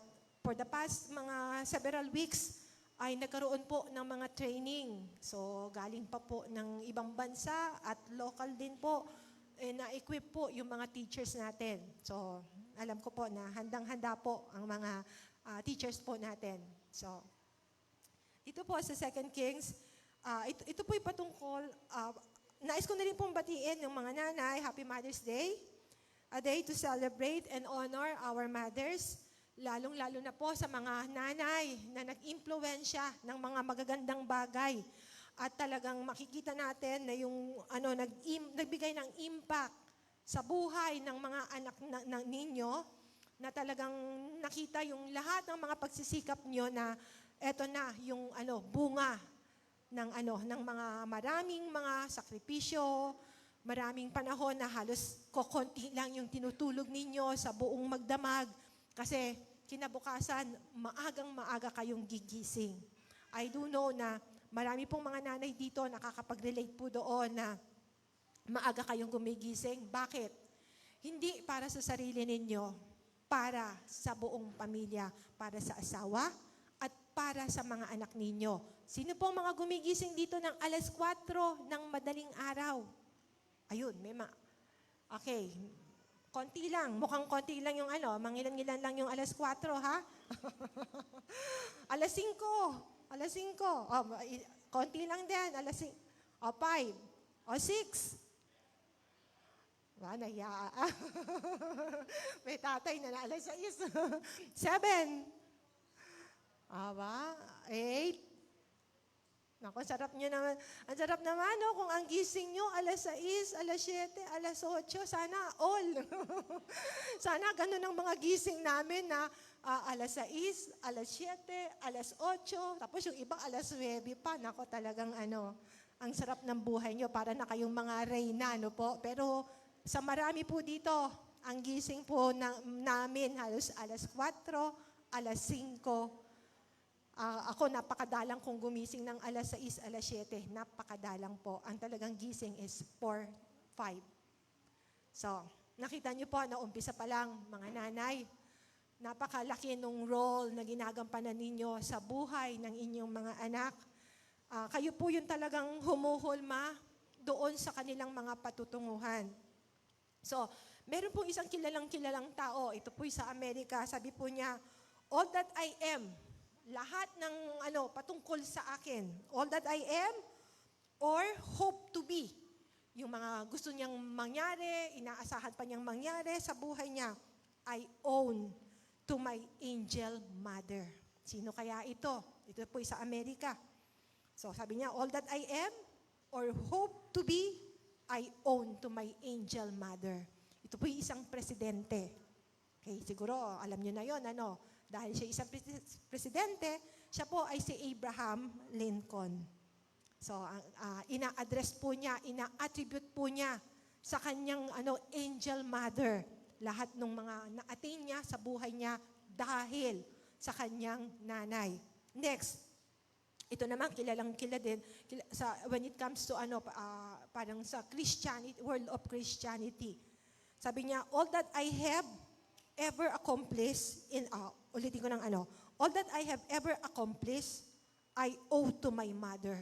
for the past mga several weeks, ay nagkaroon po ng mga training. So, galing pa po ng ibang bansa at local din po, na-equip po yung mga teachers natin. So, alam ko po na handang-handa po ang mga teachers po natin. So, ito po sa 2 Kings, ito po patungkol, nais ko na rin pong batiin ng mga nanay, Happy Mother's Day, a day to celebrate and honor our mothers, lalong-lalo na po sa mga nanay na nag-impluwensya ng mga magagandang bagay. At talagang makikita natin na yung nagbigay ng impact sa buhay ng mga anak ninyo, na talagang nakita yung lahat ng mga pagsisikap nyo na eto na yung bunga ng mga maraming mga sakripisyo, maraming panahon na halos kokonti lang yung tinutulog ninyo sa buong magdamag kasi kinabukasan maagang-maaga kayong gigising. I do know na marami pong mga nanay dito nakakapag-relate po doon na maaga kayong gumigising. Bakit? Hindi para sa sarili ninyo, para sa buong pamilya, para sa asawa, at para sa mga anak ninyo. Sino pong mga gumigising dito ng 4:00 ng madaling araw? Ayun, okay. Konti lang, mukhang konti lang yung mangilan-ngilan lang yung 4:00, ha? 5:00. Konti lang din, 5, o 6. Nahiya. May tatay na 6. 7. 8. Naku, sarap nyo naman. Ang sarap naman, no? Kung ang gising nyo, 6, 7, 8, sana all. Sana ganun ang mga gising namin na 6, 7, 8, tapos yung iba 9 pa. Naku, talagang ang sarap ng buhay nyo. Para na kayong mga reyna, no po? Pero sa marami po dito, ang gising po namin halos 4, 5. Ako, napakadalang kong gumising ng 6, 7. Napakadalang po. Ang talagang gising is 4, 5. So, nakita niyo po na umpisa pa lang, mga nanay, napakalaki nung role na ginagampanan ninyo sa buhay ng inyong mga anak. Kayo po yung talagang humuhulma doon sa kanilang mga patutunguhan. So, meron pong isang kilalang tao, ito po sa Amerika, sabi po niya, all that I am, lahat ng patungkol sa akin, all that I am or hope to be, yung mga gusto niyang mangyari, inaasahan pa niyang mangyari sa buhay niya, I own to my angel mother. Sino kaya ito? Ito po sa Amerika. So sabi niya, all that I am or hope to be, I own to my angel mother. Ito po yung isang presidente. Okay, siguro alam niyo na yon, dahil siya isang presidente, siya po ay si Abraham Lincoln. So, ina-address po niya, ina-attribute po niya sa kanyang angel mother. Lahat ng mga na-attain niya sa buhay niya dahil sa kanyang nanay. Next, ito naman kilalang-kilala din when it comes to parang sa Christianity, world of Christianity. Sabi niya, all that I have ever accomplished ulitin ko ng all that I have ever accomplished, I owe to my mother.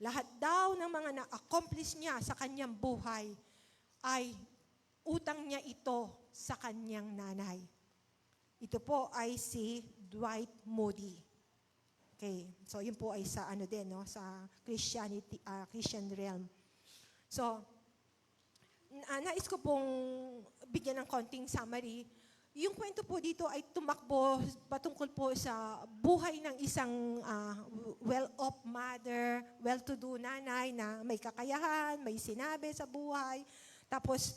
Lahat daw ng mga na-accomplish niya sa kanyang buhay ay utang niya ito sa kanyang nanay. Ito po ay si Dwight Moody. Okay, so yun po ay sa sa Christianity, Christian realm. So, nais ko pong bigyan ng konting summary. Yung kwento po dito ay tumakbo patungkol po sa buhay ng isang well-off mother, well-to-do nanay na may kakayahan, may sinabi sa buhay. Tapos,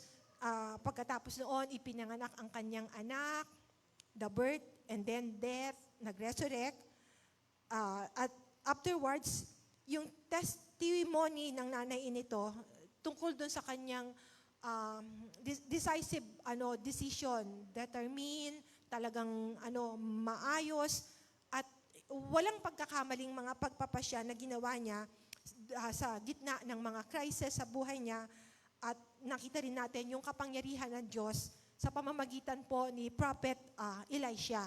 pagkatapos noon, ipinanganak ang kanyang anak, the birth, and then death, nag-resurrect. At afterwards, yung testimony ng nanay nito tungkol doon sa kanyang decisive decision, determine, talagang maayos at walang pagkakamaling mga pagpapasya na ginawa niya sa gitna ng mga crisis sa buhay niya. At nakita rin natin yung kapangyarihan ng Diyos sa pamamagitan po ni Prophet Elisha.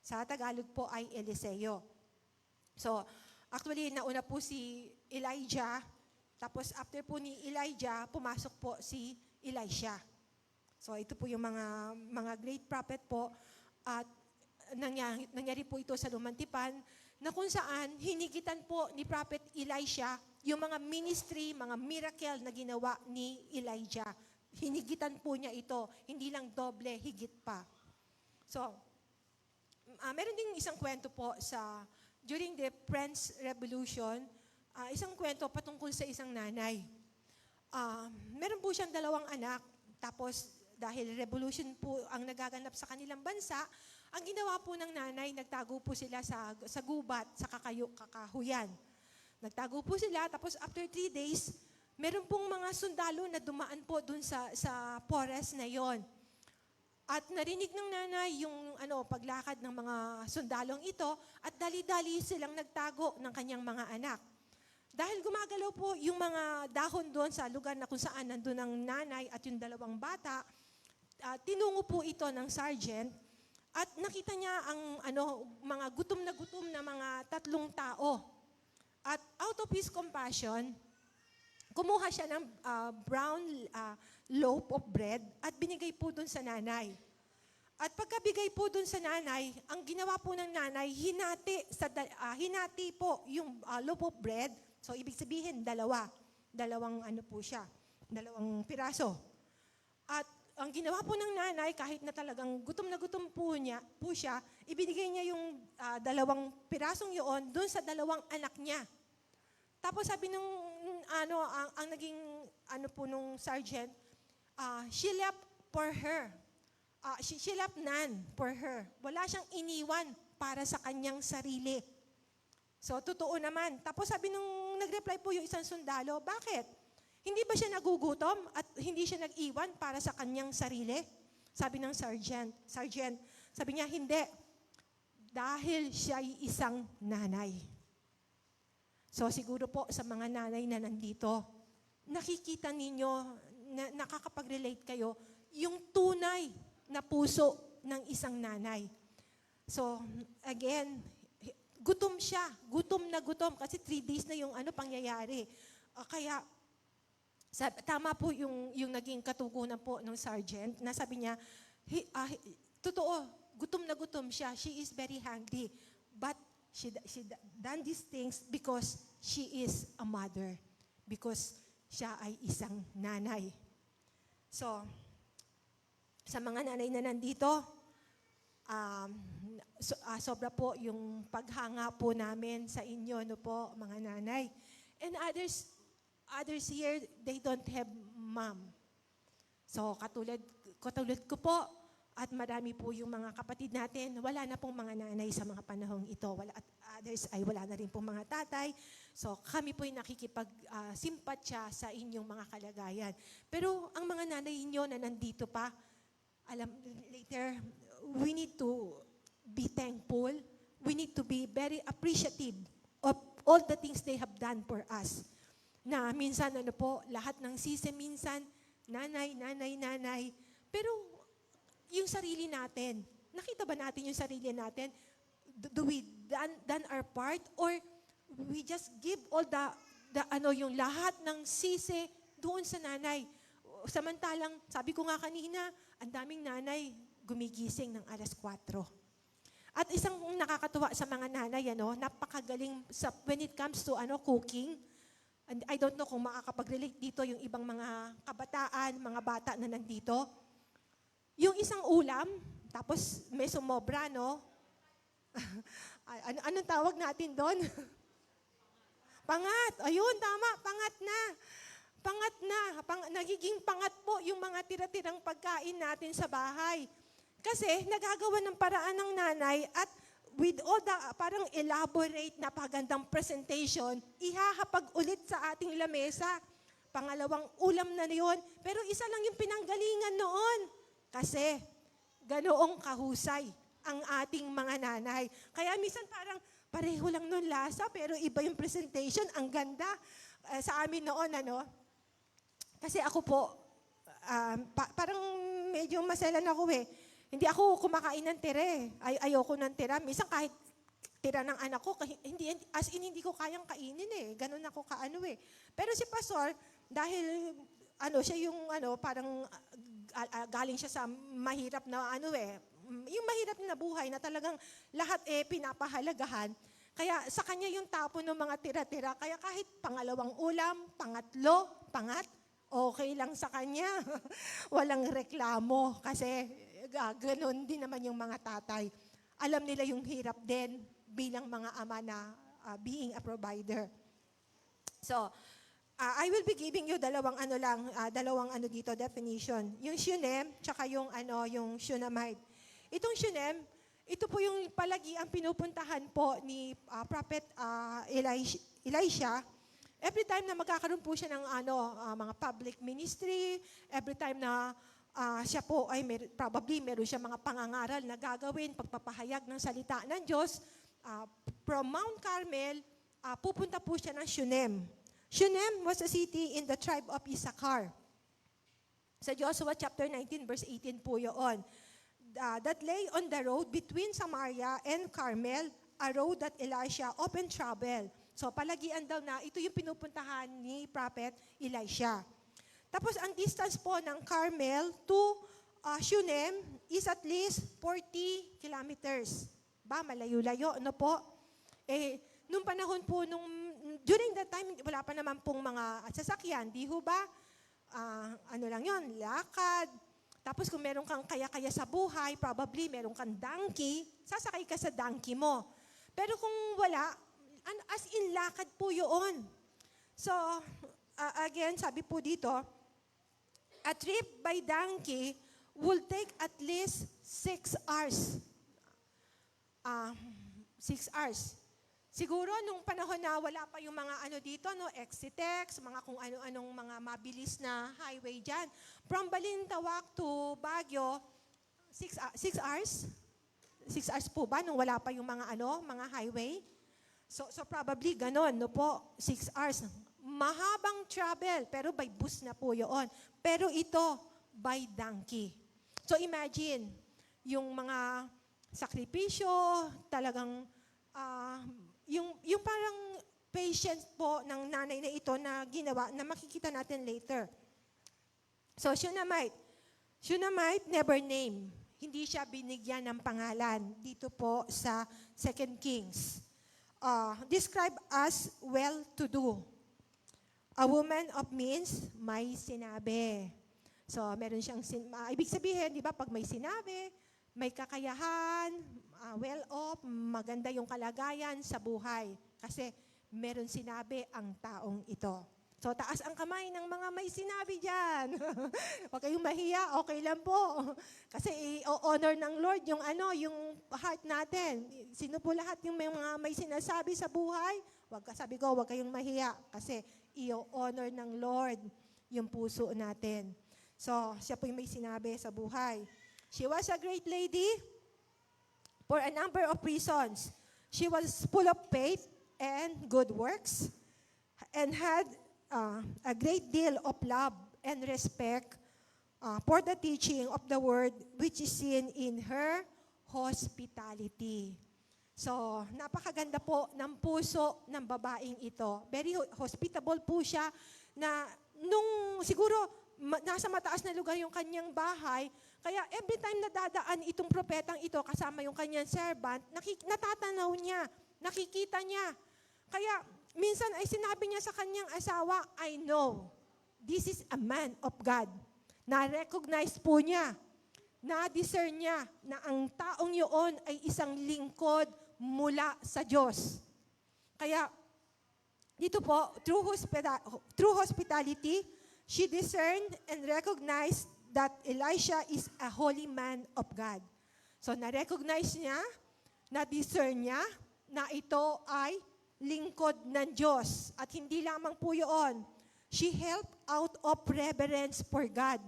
Sa Tagalog po ay Eliseo. So, actually, nauna po si Elijah, tapos after po ni Elijah, pumasok po si Elisha. So ito po yung mga great prophet po at nangyari po ito sa lumantipan na kung saan hinigitan po ni Prophet Elisha yung mga ministry, mga miracle na ginawa ni Elijah. Hinigitan po niya ito, hindi lang doble, higit pa. So, meron ding isang kwento po during the French Revolution, isang kwento patungkol sa isang nanay. Meron po siyang 2 anak, tapos dahil revolution po ang nagaganap sa kanilang bansa, ang ginawa po ng nanay, nagtago po sila sa gubat, sa kakahuyan. Nagtago po sila, tapos after 3 days, meron pong mga sundalo na dumaan po dun sa forest na yon. At narinig ng nanay yung paglakad ng mga sundalong ito, at dali-dali silang nagtago ng kanyang mga anak. Dahil gumagalaw po yung mga dahon doon sa lugar na kung saan nandun ang nanay at yung 2 bata, tinungo po ito ng sergeant at nakita niya ang mga gutom na mga 3 tao. At out of his compassion, kumuha siya ng brown loaf of bread at binigay po doon sa nanay. At pagkabigay po doon sa nanay, ang ginawa po ng nanay, hinati po yung loaf of bread. So, ibig sabihin, 2 po siya, 2 piraso. At ang ginawa po ng nanay, kahit na talagang gutom na gutom po siya, ibinigay niya yung 2 pirasong yun doon sa 2 anak niya. Tapos sabi nung, ang naging, nung sergeant, she left for her. She left none for her. Wala siyang iniwan para sa kanyang sarili. So, totoo naman. Tapos sabi nung nag-reply po yung isang sundalo, bakit? Hindi ba siya nagugutom at hindi siya nag-iwan para sa kanyang sarili? Sabi ng sergeant, sabi niya, hindi. Dahil siya ay isang nanay. So siguro po sa mga nanay na nandito, nakikita ninyo, nakakapag-relate kayo, yung tunay na puso ng isang nanay. So again, gutom siya, gutom na gutom, kasi 3 days na yung pangyayari. Kaya, tama po yung naging katugunan po ng sergeant na sabi niya, totoo, gutom na gutom siya. She is very hungry. But she done these things because she is a mother. Because siya ay isang nanay. So, sa mga nanay na nandito, sobra po yung paghanga po namin sa inyo, po, mga nanay. And others here, they don't have mom. So, katulad ko po, at marami po yung mga kapatid natin, wala na pong mga nanay sa mga panahong ito. At others ay wala na rin pong mga tatay. So, kami po ay nakikipag-simpatsya sa inyong mga kalagayan. Pero ang mga nanay inyo na nandito pa, later, we need to be thankful. We need to be very appreciative of all the things they have done for us. Na minsan, lahat ng sisi minsan, nanay. Pero, yung sarili natin, nakita ba natin yung sarili natin? Do we done our part? Or we just give all yung lahat ng sisi doon sa nanay? Samantalang, sabi ko nga kanina, ang daming nanay gumigising ng 4:00. At isang nakakatuwa sa mga nanay, napakagaling when it comes to cooking. And I don't know kung makakapag-relate dito yung ibang mga kabataan, mga bata na nandito. Yung isang ulam, tapos may sumobra, anong tawag natin doon? Pangat. Ayun, tama. Pangat na. Nagiging pangat po yung mga tira-tirang pagkain natin sa bahay. Kasi nagagawa ng paraan ng nanay at with all the parang elaborate na pagandang presentation, ihahapag ulit sa ating lamesa. Pangalawang ulam na yun. Pero isa lang yung pinanggalingan noon. Kasi ganoong kahusay ang ating mga nanay. Kaya minsan parang pareho lang nun lasa, pero iba yung presentation. Ang ganda sa amin noon, Kasi ako po, parang medyo maselan ako Hindi ako kumakain ng tira ayoko ng tira. Minsan kahit tira ng anak ko, hindi ko kayang kainin Ganun ako Pero si Pastor, dahil siya yung parang galing siya sa mahirap na yung mahirap na buhay na talagang lahat pinapahalagahan. Kaya sa kanya yung tapon ng mga tira-tira. Kaya kahit pangalawang ulam, pangatlo, okay lang sa kanya. Walang reklamo kasi ganun din naman yung mga tatay. Alam nila yung hirap din bilang mga ama na being a provider. So, I will be giving you dalawang dito definition. Yung Shunem tsaka yung Shunammite. Itong Shunem, ito po yung palagi ang pinupuntahan po ni Prophet Elisha. Every time na magkakaroon po siya ng mga public ministry, every time na siya po ay probably meron siya mga pangangaral na gagawin, pagpapahayag ng salita ng Diyos, from Mount Carmel, pupunta po siya ng Shunem. Shunem was a city in the tribe of Issachar. Sa Joshua chapter 19 verse 18 po yun. That lay on the road between Samaria and Carmel, a road that Elisha often traveled. So palagian daw na ito yung pinupuntahan ni Prophet Elisha. Tapos ang distance po ng Carmel to Shunem is at least 40 kilometers. Malayo-layo, ano po? Nung panahon po, during that time, wala pa naman pong mga sasakyan, di ho ba? Lang yon, lakad. Tapos kung meron kang kaya-kaya sa buhay, probably meron kang donkey, sasakay ka sa donkey mo. Pero kung wala, as in lakad po yun. So, again, sabi po dito, a trip by donkey will take at least 6 hours. 6 hours. Siguro nung panahon na wala pa yung mga dito, Exitex, mga kung ano-anong mga mabilis na highway dyan. From Balintawak to Baguio, 6 hours? 6 hours po ba nung wala pa yung mga mga highway? So probably ganon, po, 6 hours. Mahabang travel, pero by bus na po yun. Pero ito, by donkey. So imagine, yung mga sakripisyo, talagang, yung parang patience po ng nanay na ito na ginawa, na makikita natin later. So, Shunammite never named. Hindi siya binigyan ng pangalan dito po sa 2 Kings. Described as well-to-do. A woman of means, may sinabi. So, meron siyang, ibig sabihin, di ba, pag may sinabi, may kakayahan, well-off, maganda yung kalagayan sa buhay. Kasi meron sinabi ang taong ito. So, taas ang kamay ng mga may sinabi dyan. Huwag kayong mahiya, okay lang po. Kasi i-honor ng Lord yung yung heart natin. Sino po lahat yung mga may sinasabi sa buhay? Sabi ko, huwag kayong mahiya. Kasi i-honor ng Lord yung puso natin. So, siya po yung may sinabi sa buhay. She was a great lady for a number of reasons. She was full of faith and good works and had a great deal of love and respect for the teaching of the word which is seen in her hospitality. So, napakaganda po ng puso ng babaeng ito. Very hospitable po siya na nung siguro nasa mataas na lugar yung kanyang bahay, kaya every time na dadaan itong propetang ito kasama yung kanyang servant, natatanaw niya, nakikita niya. Kaya minsan ay sinabi niya sa kanyang asawa, I know, this is a man of God. Na-recognize po niya, na-discern niya na ang taong yun ay isang lingkod mula sa Diyos. Kaya dito po, through hospitality, she discerned and recognized that Elisha is a holy man of God. So, na-recognize niya, na-discern niya, na ito ay lingkod ng Diyos. At hindi lamang po yun. She helped out of reverence for God.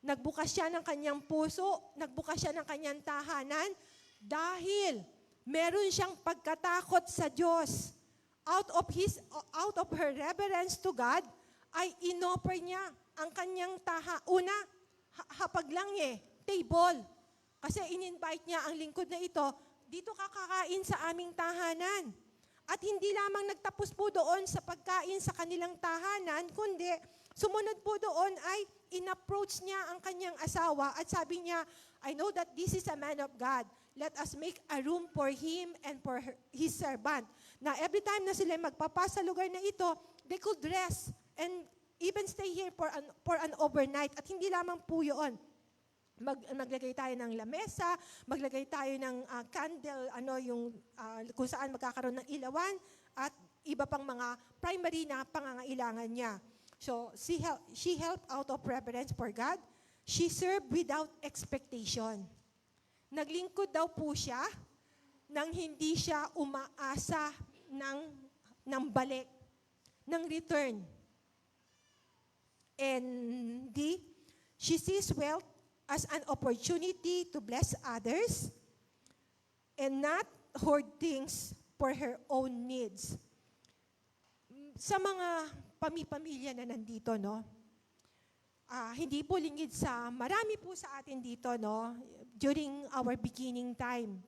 Nagbukas siya ng kanyang puso, nagbukas siya ng kanyang tahanan, dahil meron siyang pagkatakot sa Diyos. Out of her reverence to God, ay inoffer niya ang kanyang hapag lang table. Kasi in-invite niya ang lingkod na ito, dito ka kakain sa aming tahanan. At hindi lamang nagtapos po doon sa pagkain sa kanilang tahanan, kundi sumunod po doon ay in-approach niya ang kanyang asawa at sabi niya, I know that this is a man of God. let us make a room for him and for his servant. Na every time na sila magpapasa lugar na ito, they could rest and even stay here for an overnight. At hindi lamang po yun. Maglagay tayo ng lamesa, maglagay tayo ng candle, kung saan magkakaroon ng ilawan, at iba pang mga primary na pangangailangan niya. So, she helped out of reverence for God. She served without expectation. Naglingkod daw po siya nang hindi siya umaasa ng balik, ng return. And she sees wealth as an opportunity to bless others and not hoard things for her own needs. Sa mga pamilya na nandito, no? Hindi po lingid sa marami po sa atin dito, no? During our beginning time.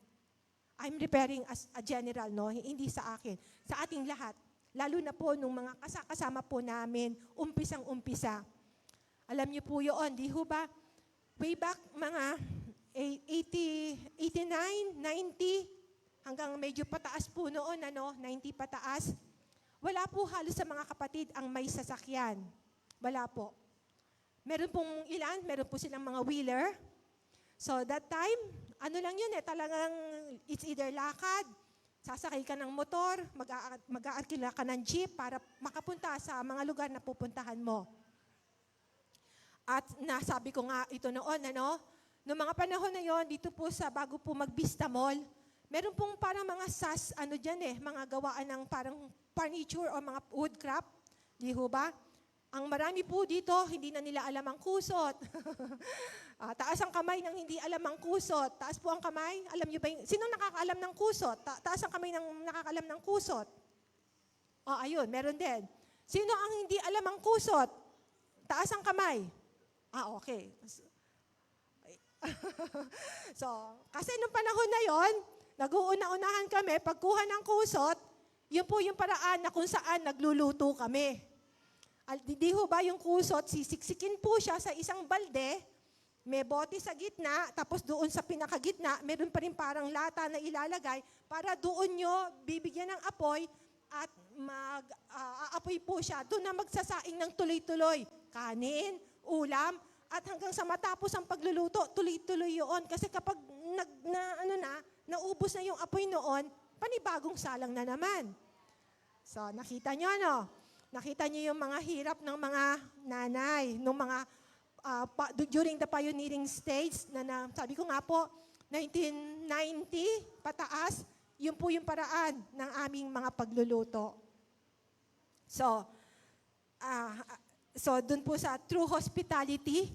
I'm referring as a general, no? Hindi sa akin. Sa ating lahat. Lalo na po nung mga kasama po namin, umpisang-umpisa. Alam niyo po yun, di ho ba? Way back mga 89, 90, hanggang medyo pataas po noon, 90 pataas. Wala po halos sa mga kapatid ang may sasakyan. Wala po. Meron po silang mga wheeler. So that time, lang yun talagang it's either lakad, sasakay ka ng motor, mag-aarkila ka ng jeep para makapunta sa mga lugar na pupuntahan mo. At nasabi ko nga ito noon, noong mga panahon na yon, dito po bago po mag-Vista Mall, meron pong parang mga mga gawaan ng parang furniture o mga woodcraft, di ho ba? Ang marami po dito, hindi na nila alam ang kusot. Taas ang kamay ng hindi alam ang kusot. Taas po ang kamay. Alam niyo ba sino nakakaalam ng kusot? Taas ang kamay ng nakakaalam ng kusot. Ayun, meron din. Sino ang hindi alam ang kusot? Taas ang kamay. Okay. So, kasi nung panahon na yon, nag-uuna-unahan kami, pagkuha ng kusot, yun po yung paraan na kung saan nagluluto kami. Di ho ba yung kusot, sisiksikin po siya sa isang balde, may bote sa gitna, tapos doon sa pinakagitna, meron pa rin parang lata na ilalagay para doon nyo bibigyan ng apoy at aapoy po siya. Doon na magsasaing ng tuloy-tuloy. Kanin, ulam, at hanggang sa matapos ang pagluluto, tuloy-tuloy yun. Kasi kapag naubos na yung apoy noon, panibagong salang na naman. So, nakita nyo, Nakita niyo yung mga hirap ng mga nanay, during the pioneering stage, sabi ko nga po, 1990, pataas, yun po yung paraan ng aming mga pagluluto. So dun po sa true hospitality,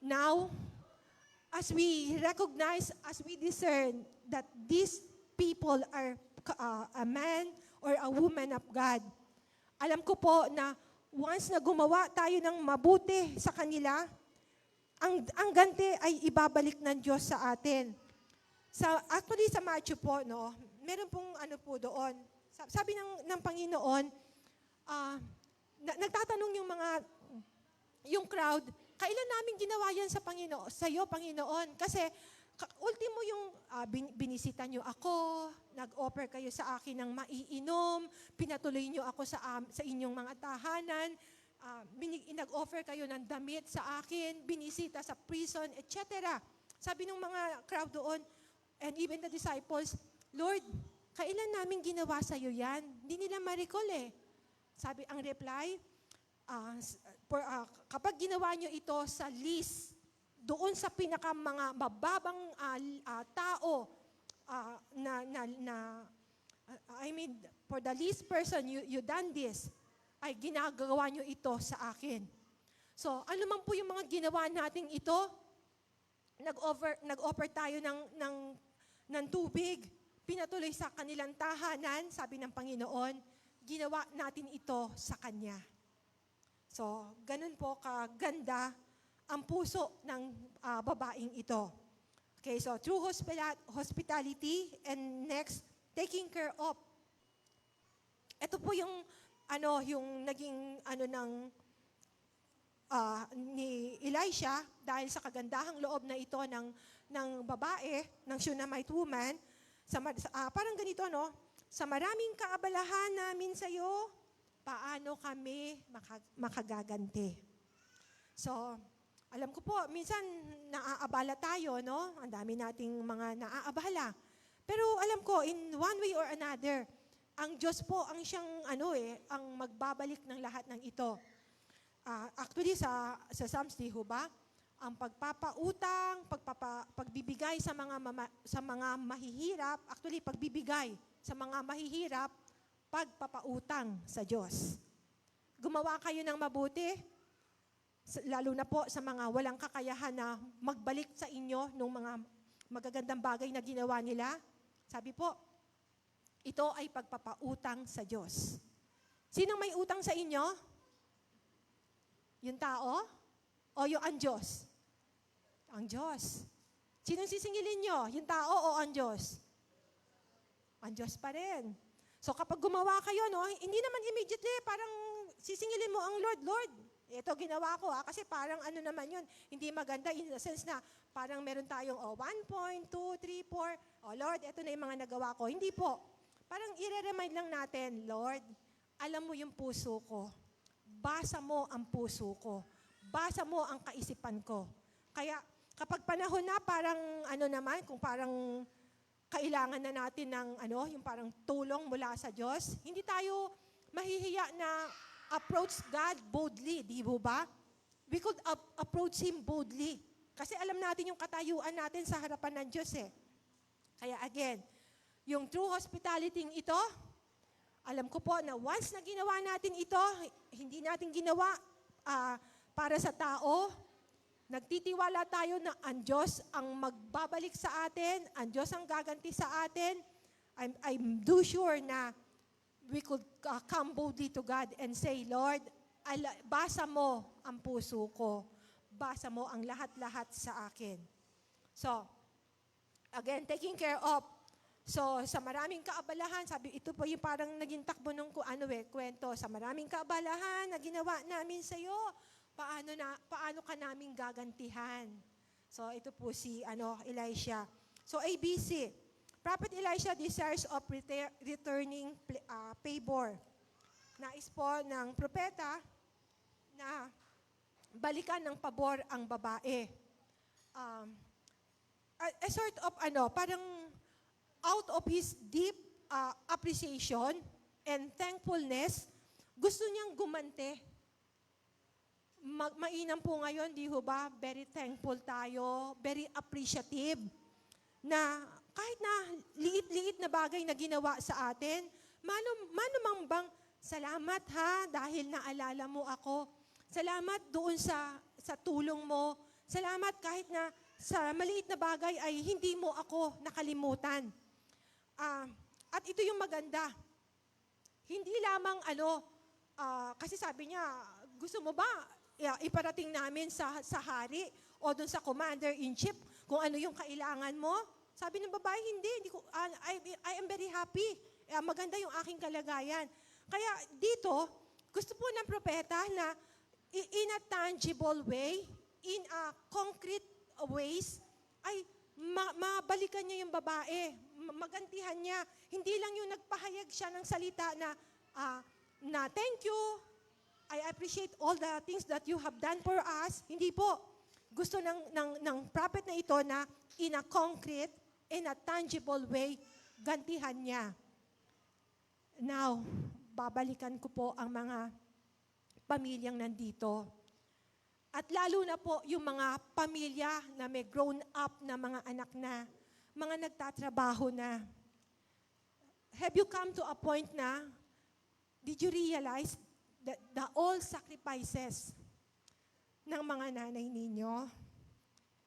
now, as we recognize, as we discern that these people are a man or a woman of God, alam ko po na once na gumawa tayo ng mabuti sa kanila, ang ganti ay ibabalik ng Diyos sa atin. Actually sa Matthew po, meron pong po doon. Sabi ng Panginoon, nagtatanong yung crowd, kailan namin ginawa yan sa iyo, Panginoon? Kasi ultimo yung binisita nyo ako, nag-offer kayo sa akin ng maiinom, pinatuloy nyo ako sa inyong mga tahanan, nag-offer kayo ng damit sa akin, binisita sa prison, etc. Sabi ng mga crowd doon, and even the disciples, Lord, kailan namin ginawa sa iyo yan? Hindi nila ma-recall eh. Sabi ang reply, kapag ginawa nyo ito sa least, doon sa pinaka mga mababang tao for the least person you done this, ay ginagawa nyo ito sa akin. So, ano man po yung mga ginawa natin ito, nag-offer tayo ng tubig, pinatuloy sa kanilang tahanan, sabi ng Panginoon, ginawa natin ito sa Kanya. So, ganun po kaganda ang puso ng babaeng ito. Okay, so true hospitality, and next, taking care of. Ito po yung naging ni Elisha, dahil sa kagandahang loob na ito ng babae, ng Shunammite woman, parang ganito, no? Sa maraming kaabalahan namin sa iyo, paano kami makagaganti? So, alam ko po, minsan naaabala tayo, no? Ang dami nating mga naaabala. Pero alam ko, in one way or another, ang Diyos po ang siyang ang magbabalik ng lahat ng ito. Actually, sa Psalms, di ho ba? Ang pagpapautang, pagbibigay sa mga mahihirap, actually, pagbibigay sa mga mahihirap, pagpapautang sa Diyos. Gumawa kayo ng mabuti, lalo na po sa mga walang kakayahan na magbalik sa inyo ng mga magagandang bagay na ginawa nila. Sabi po, ito ay pagpapautang sa Diyos. Sinong may utang sa inyo? Yung tao? O yung ang Diyos? Ang Diyos. Sinong sisingilin nyo? Yung tao o ang Diyos? Ang Diyos pa rin. So kapag gumawa kayo, no, hindi naman immediately, parang sisingilin mo ang Lord. Lord, ito ginawa ko kasi parang naman yun, hindi maganda in the sense na parang meron tayong 1.2, 3, 4, Lord, ito na yung mga nagawa ko. Hindi po. Parang i-remind lang natin, Lord, alam mo yung puso ko. Basa mo ang puso ko. Basa mo ang kaisipan ko. Kaya kapag panahon na parang naman, kung parang kailangan na natin ng yung parang tulong mula sa Diyos, hindi tayo mahihiya na approach God boldly, di ba? We could approach Him boldly. Kasi alam natin yung katayuan natin sa harapan ng Diyos eh. Kaya again, yung true hospitality ito, alam ko po na once na ginawa natin ito, hindi natin ginawa para sa tao, nagtitiwala tayo na ang Diyos ang magbabalik sa atin, ang Diyos ang gaganti sa atin. I'm sure na we could come boldly to God and say, Lord, basa mo ang puso ko. Basa mo ang lahat-lahat sa akin. So, again, taking care of. So, sa maraming kaabalahan, sabi, ito po yung parang naging takbo ng kwento. Sa maraming kaabalahan na ginawa namin sa iyo, paano ka namin gagantihan? So, ito po si Elisha. So, ABC. Prophet Elisha desires of returning favor. Nais po ng propeta na balikan ng pabor ang babae. A sort of parang out of his deep appreciation and thankfulness, gusto niyang gumante. Mainam po ngayon, di ho ba? Very thankful tayo, very appreciative, na kahit na liit-liit na bagay na ginawa sa atin, manumang bang, salamat ha, dahil naalala mo ako. Salamat doon sa tulong mo. Salamat kahit na sa maliit na bagay ay hindi mo ako nakalimutan. At ito yung maganda. Hindi lamang kasi sabi niya, gusto mo ba iparating namin sa hari o doon sa commander-in-chief kung ano yung kailangan mo? Sabi ng babae, hindi ko, I am very happy. Maganda yung aking kalagayan. Kaya dito, gusto po ng propeta na in a tangible way, in a concrete ways, ay mabalikan niya yung babae, magantihan niya. Hindi lang yung nagpahayag siya ng salita na thank you, I appreciate all the things that you have done for us. Hindi po. Gusto ng prophet na ito na in a concrete, in a tangible way, gantihan niya. Now, babalikan ko po ang mga pamilyang nandito. At lalo na po yung mga pamilya na may grown up na mga anak na, mga nagtatrabaho na. Have you come to a point na, did you realize that the all sacrifices ng mga nanay ninyo,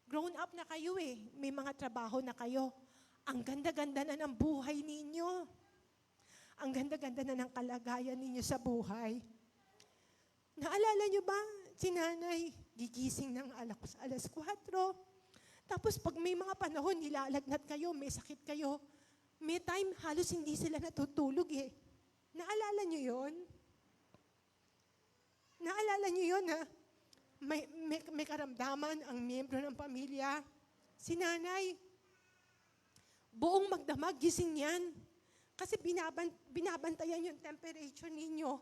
grown up na kayo may mga trabaho na kayo. Ang ganda-ganda na ng buhay ninyo. Ang ganda-ganda na ng kalagayan ninyo sa buhay. Naalala nyo ba, si nanay, gigising ng alas 4. Tapos pag may mga panahon, nilalagnat kayo, may sakit kayo, may time halos hindi sila natutulog Naalala nyo yun? Naalala nyo yun may karamdaman ang miyembro ng pamilya. Si nanay, buong magdamag, gising yan. Kasi binabantayan yung temperature ninyo.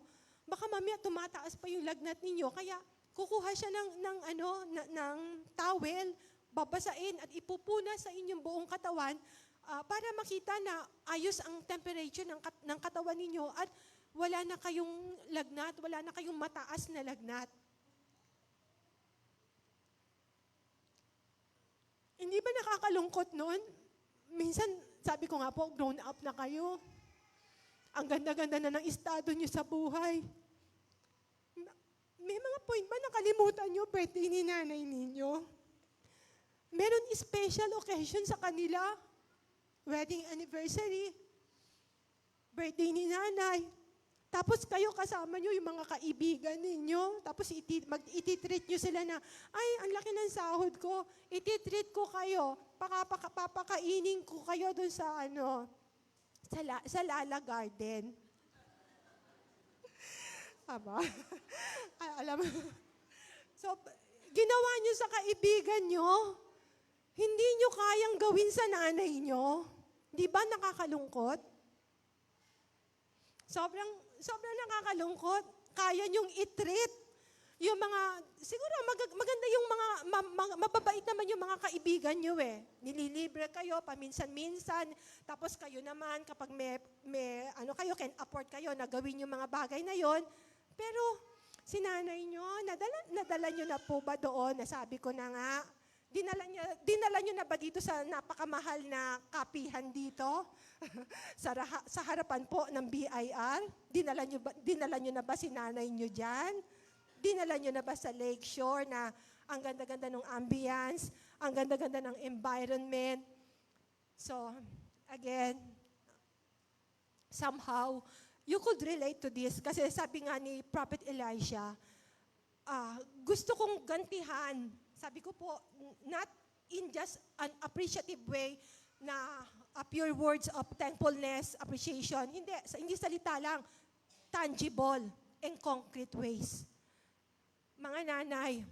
Baka mamaya tumataas pa yung lagnat ninyo. Kaya kukuha siya ng towel, babasain at ipupuna sa inyong buong katawan para makita na ayos ang temperature ng katawan ninyo at wala na kayong lagnat, wala na kayong mataas na lagnat. Hindi ba nakakalungkot noon? Minsan, sabi ko nga po, grown up na kayo. Ang ganda-ganda na ng estado nyo sa buhay. May mga point ba nakalimutan nyo birthday ni nanay ninyo? Meron special occasion sa kanila. Wedding anniversary. Birthday ni nanay. Tapos kayo kasama nyo yung mga kaibigan ninyo. Tapos ititreat nyo sila na, ay, ang laki ng sahod ko. Ititreat ko kayo. Papakainin ko kayo doon sa sa Lala Garden. Aba? Alam mo. So, ginawa nyo sa kaibigan nyo. Hindi nyo kayang gawin sa nanay nyo. Di ba nakakalungkot? Sobrang nakakalungkot. Kaya nyong i-treat yung mga, siguro maganda yung mga, mababait naman yung mga kaibigan nyo eh. Nililibre kayo paminsan-minsan. Tapos kayo naman, kapag kayo can afford kayo na gawin yung mga bagay na yon. Pero si nanay nyo, nadala nyo na po ba doon? Nasabi ko na nga, dinala nyo na ba dito sa napakamahal na kapihan dito? sa harapan po ng BIR? Dinala nyo na ba si nanay nyo dyan? Dinala nyo na ba sa lakeshore na ang ganda-ganda ng ambience, ang ganda-ganda ng environment? So, again, somehow, you could relate to this. Kasi sabi nga ni Prophet Elisha, gusto kong gantihan. Sabi ko po, not in just an appreciative way na pure words of thankfulness, appreciation. Hindi salita lang. Tangible and concrete ways. Mga nanay,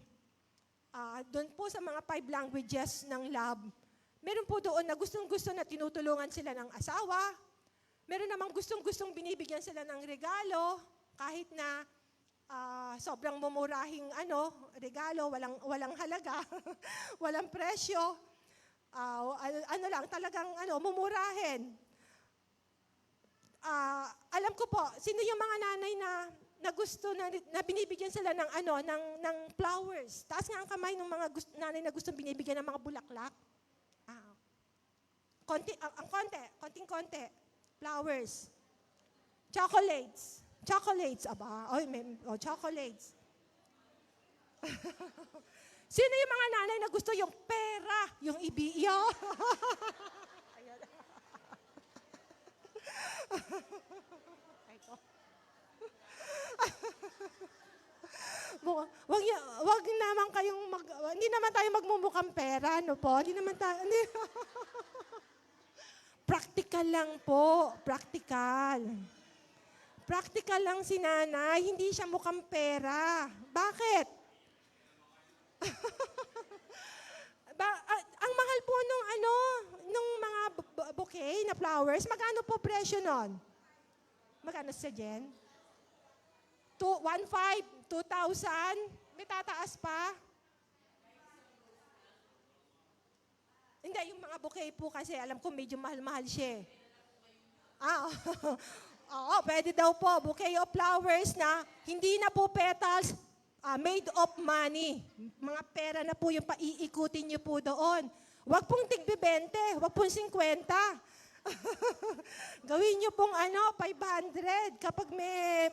doon po sa mga 5 languages ng love, meron po doon na gustong-gusto na tinutulungan sila ng asawa. Meron namang gustong-gustong binibigyan sila ng regalo, kahit na sobrang mumurahing regalo, walang halaga, walang presyo. Talagang mumurahin. Alam ko po, sino yung mga nanay na gusto na binibigyan sila ng flowers? Taas nga ang kamay ng mga nanay na gustong binibigyan ng mga bulaklak. Konting-konti. Flowers. Chocolates, aba. Chocolates. Sino yung mga nanay na gusto yung pera, yung ibiyo? Wag naman kayong hindi naman tayo magmumukhang pera, no po? Hindi naman tayo, practical lang po, practical. Practical lang si nanay, hindi siya mukhang pera. Bakit? Ang mahal po nung mga bouquet na flowers, magkano po presyo nun? Magkano sa Jen? 1,500, 2,000? May tataas pa? Hindi, yung mga bouquet po kasi alam ko medyo mahal-mahal siya. Oo, pwede daw po. Bouquet of flowers na hindi na po petals, made of money. Mga pera na po yung paiikutin niyo po doon. Huwag pong tig-20, huwag pong 50. Gawin niyo pong 500. Kapag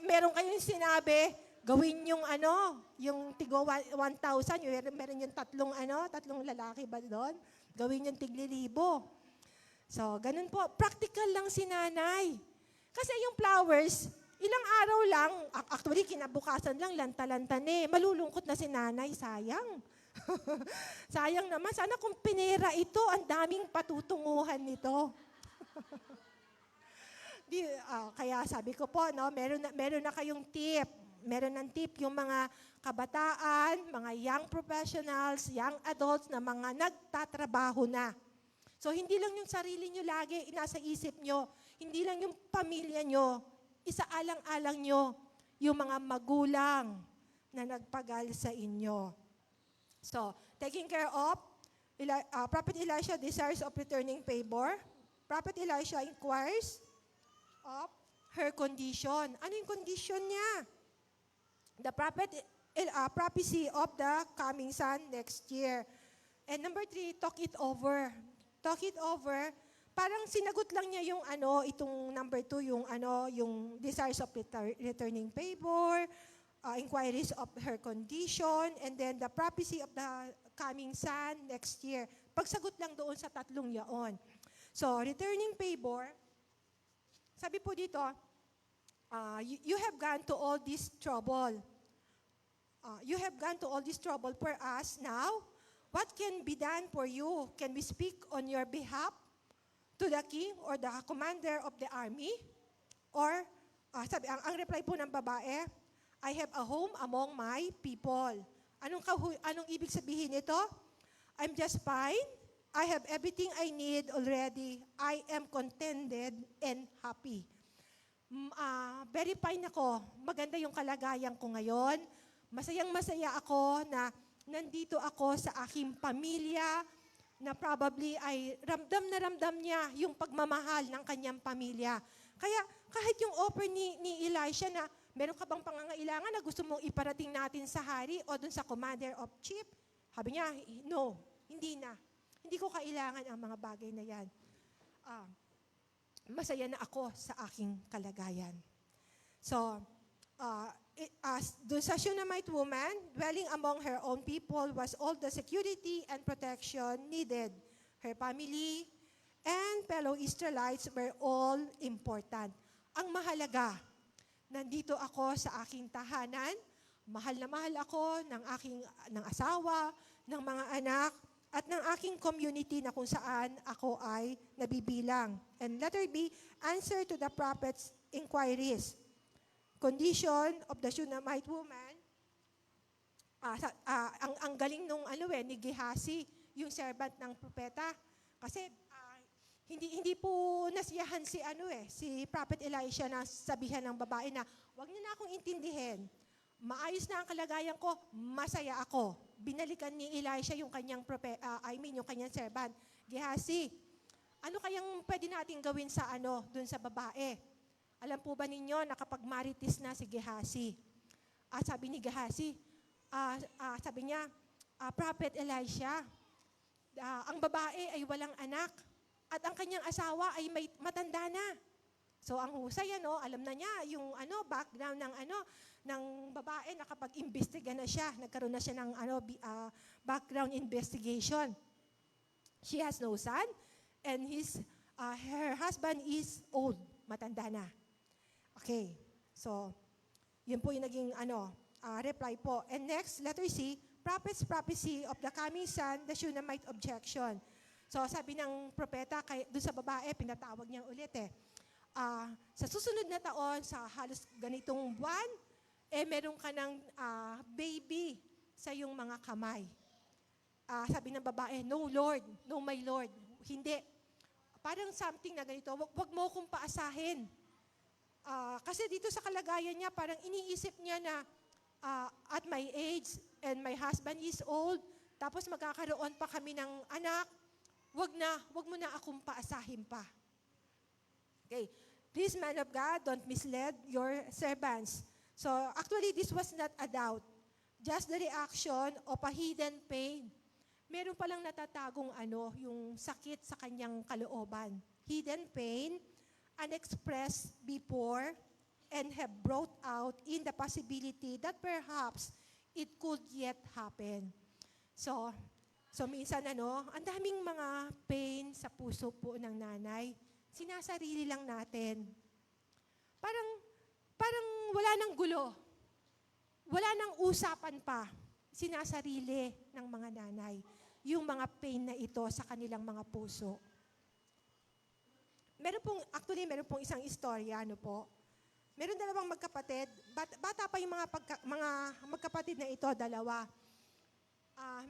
meron kayong sinabi, gawin yung yung tigo 1,000, meron yung tatlong lalaki ba doon? Gawin yung tigli-libo. So, ganun po. Practical lang si nanay. Kasi yung flowers, ilang araw lang, actually kinabukasan lang, lanta-lanta malulungkot na si nanay, sayang. Sayang naman. Sana kung pinera ito, ang daming patutunguhan nito. Kaya sabi ko po, meron na kayong tip. meron ng tip yung mga kabataan, mga young professionals, young adults na mga nagtatrabaho na. So hindi lang yung sarili nyo lagi nasa isip nyo, hindi lang yung pamilya nyo, isaalang-alang nyo yung mga magulang na nagpagal sa inyo. So, taking care of, Prophet Elisha desires of returning favor. Prophet Elisha inquires of her condition. Ano yung condition niya? The prophecy of the coming son next year. And number 3, talk it over. Talk it over. Parang sinagot lang niya yung itong number 2, yung desires of returning favor, inquiries of her condition, and then the prophecy of the coming son next year. Pagsagot lang doon sa tatlong yaon. So, returning favor, sabi po dito, you have gone to all this trouble. You have gone to all this trouble for us now. What can be done for you? Can we speak on your behalf to the king or the commander of the army? Or, sabi, ang reply po ng babae, I have a home among my people. Anong ibig sabihin nito? I'm just fine. I have everything I need already. I am contented and happy. Very fine ako. Maganda yung kalagayan ko ngayon. Masayang-masaya ako na nandito ako sa aking pamilya na probably ay ramdam niya yung pagmamahal ng kanyang pamilya. Kaya kahit yung offer ni Elisha na meron ka bang pangangailangan na gusto mong iparating natin sa hari o dun sa commander of chief? Sabi niya, no, hindi na. Hindi ko kailangan ang mga bagay na yan. Masaya na ako sa aking kalagayan. So, dun sa Shunammite woman, dwelling among her own people was all the security and protection needed. Her family and fellow Israelites were all important. Ang mahalaga, nandito ako sa aking tahanan, mahal na mahal ako ng asawa, ng mga anak, at ng aking community na kung saan ako ay nabibilang. And letter B, answer to the prophet's inquiries. Condition of the Shunammite woman, ang galing nung ni Gehazi, yung servant ng propeta. Kasi hindi po nasiyahan si Prophet Elisha na sabihan ng babae na, wag niyo na akong intindihin. Maayos na ang kalagayan ko, masaya ako. Binalikan ni Elisha yung kanyang yung kanyang servant. Gehazi, ano kayang pwede nating gawin sa dun sa babae? Alam po ba ninyo na kapag marites na si Gehazi, sabi ni Gehazi, sabi niya, Prophet Elisha, ang babae ay walang anak at ang kanyang asawa ay matanda na. So ang husay alam na niya yung background ng babae na kapag imbestiga na siya, nagkaroon na siya ng background investigation. She has no son and her husband is old, matanda na. Okay. So yun po yung naging reply po. And next, letter C, prophet's prophecy of the coming son, the Shunammite objection. So sabi ng propeta, doon sa babae, pinatawag niya ulit sa susunod na taon, sa halos ganitong buwan, meron ka ng baby sa iyong mga kamay. Sabi ng babae, no Lord, no my Lord. Hindi. Parang something na ganito, wag mo akong paasahin. Kasi dito sa kalagayan niya, parang iniisip niya na at my age and my husband is old, tapos magkakaroon pa kami ng anak, wag mo na akong paasahin pa. Okay. Please, man of God, don't mislead your servants. So, actually, this was not a doubt. Just the reaction of a hidden pain. Meron palang natatagong yung sakit sa kanyang kalooban. Hidden pain, unexpressed before, and have brought out in the possibility that perhaps it could yet happen. So minsan ang daming mga pain sa puso po ng nanay, sinasarili lang natin. Parang wala nang gulo. Wala nang usapan pa. Sinasarili ng mga nanay yung mga pain na ito sa kanilang mga puso. Meron pong isang istorya, meron dalawang magkapatid. Bata pa yung mga magkapatid na ito, dalawa. Ah,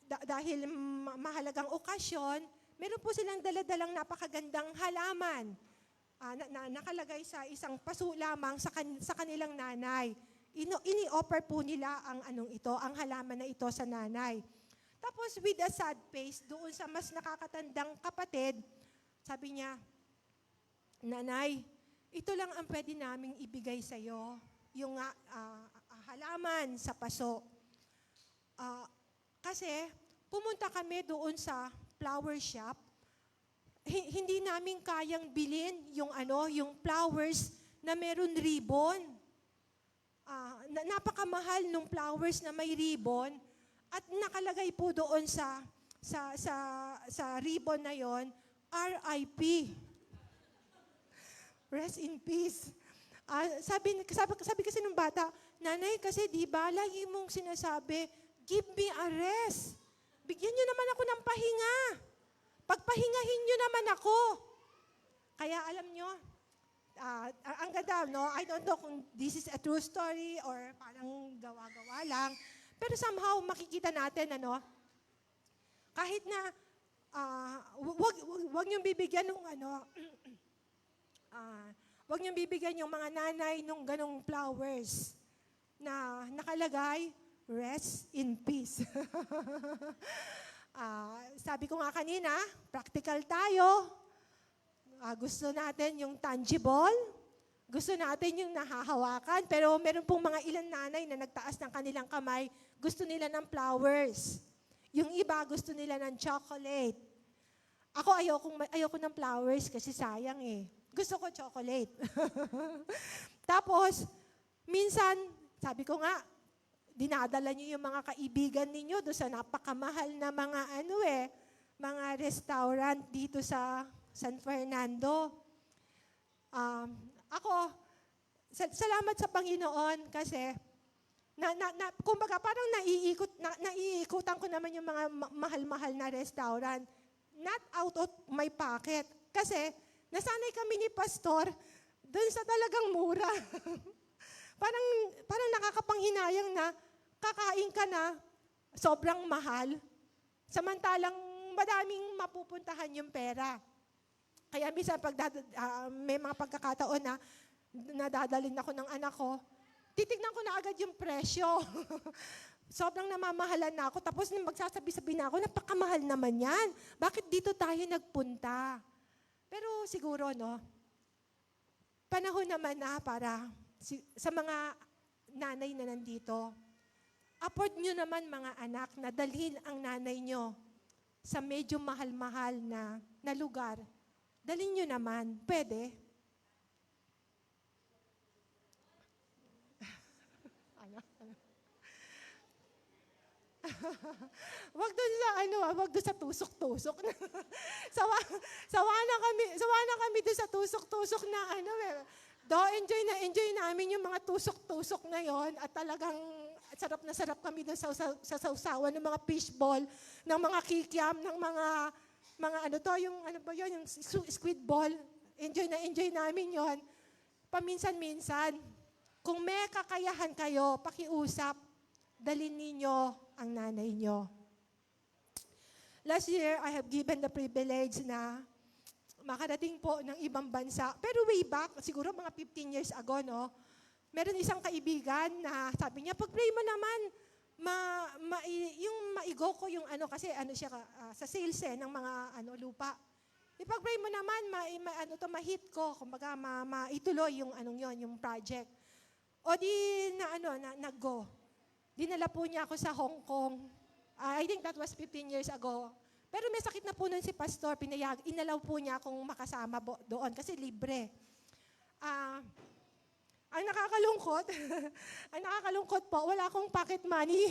dahil mahalagang okasyon, meron po silang daladalang napakagandang halaman nakalagay sa isang paso lamang sa kanilang nanay. Ini-offer po nila ang halaman na ito sa nanay. Tapos with a sad face, doon sa mas nakakatandang kapatid, sabi niya, Nanay, ito lang ang pwede naming ibigay sa iyo, yung halaman sa paso. Kasi pumunta kami doon sa flower shop, hindi namin kayang bilhin yung flowers na meron ribbon. Napakamahal nung flowers na may ribbon at nakalagay po doon sa ribbon na yon, RIP. Rest in peace. Sabi kasi nung bata, Nanay, kasi di ba lagi mong sinasabi, give me a rest. Bigyan niyo naman ako ng pahinga. Pagpahingahin niyo naman ako. Kaya alam niyo, ang ganda, no? I don't know kung this is a true story or parang gawa-gawa lang. Pero somehow makikita natin, kahit na wag niyong bibigyan ng wag niyong bibigyan yung mga nanay nung ganong flowers na nakalagay, rest in peace. Sabi ko nga kanina, practical tayo. Gusto natin yung tangible. Gusto natin yung nahahawakan. Pero meron pong mga ilang nanay na nagtaas ng kanilang kamay, gusto nila ng flowers. Yung iba, gusto nila ng chocolate. Ako, ayoko ng flowers kasi sayang eh. Gusto ko chocolate. Tapos, minsan, sabi ko nga, dinadala niyo yung mga kaibigan ninyo doon sa napakamahal na mga restaurant dito sa San Fernando. Ako, salamat sa Panginoon kasi kumbaga parang naiikutan ko naman yung mga mahal-mahal na restaurant. Not out of my pocket. Kasi nasanay kami ni Pastor doon sa talagang mura. parang nakakapanghinayang na kakain ka na sobrang mahal, samantalang madaming mapupuntahan yung pera. Kaya minsan may mga pagkakataon na nadadalhin ako ng anak ko, titignan ko na agad yung presyo. Sobrang namamahalan na ako. Tapos magsasabi-sabi na ako, napakamahal naman yan. Bakit dito tayo nagpunta? Pero siguro, panahon naman na para sa mga nanay na nandito, afford nyo naman mga anak na dalhin ang nanay nyo sa medyo mahal-mahal na lugar. Dalhin nyo naman. Pwede? Wag doon sa tusok-tusok. sawa na kami doon sa tusok-tusok na enjoy namin yung mga tusok-tusok na yon at talagang sarap kami doon sa sausawan ng mga fishball, ng mga kikiam, ng mga yung squid ball. Enjoy namin yon. Paminsan-minsan, kung may kakayahan kayo, pakiusap, dalhin ninyo ang nanay nyo. Last year, I have given the privilege na makarating po ng ibang bansa. Pero way back, siguro mga 15 years ago, meron isang kaibigan na sabi niya, pag-pray mo naman, yung maigo ko yung kasi siya sa sales ng mga lupa. Ipag-pray mo naman, ma-hit ko, kumbaga maituloy yung yung project. O di nag-go. Dinala po niya ako sa Hong Kong. I think that was 15 years ago. Pero may sakit na po nun si Pastor, inalaw po niya akong makasama doon kasi libre. Ang nakakalungkot po, wala akong pocket money.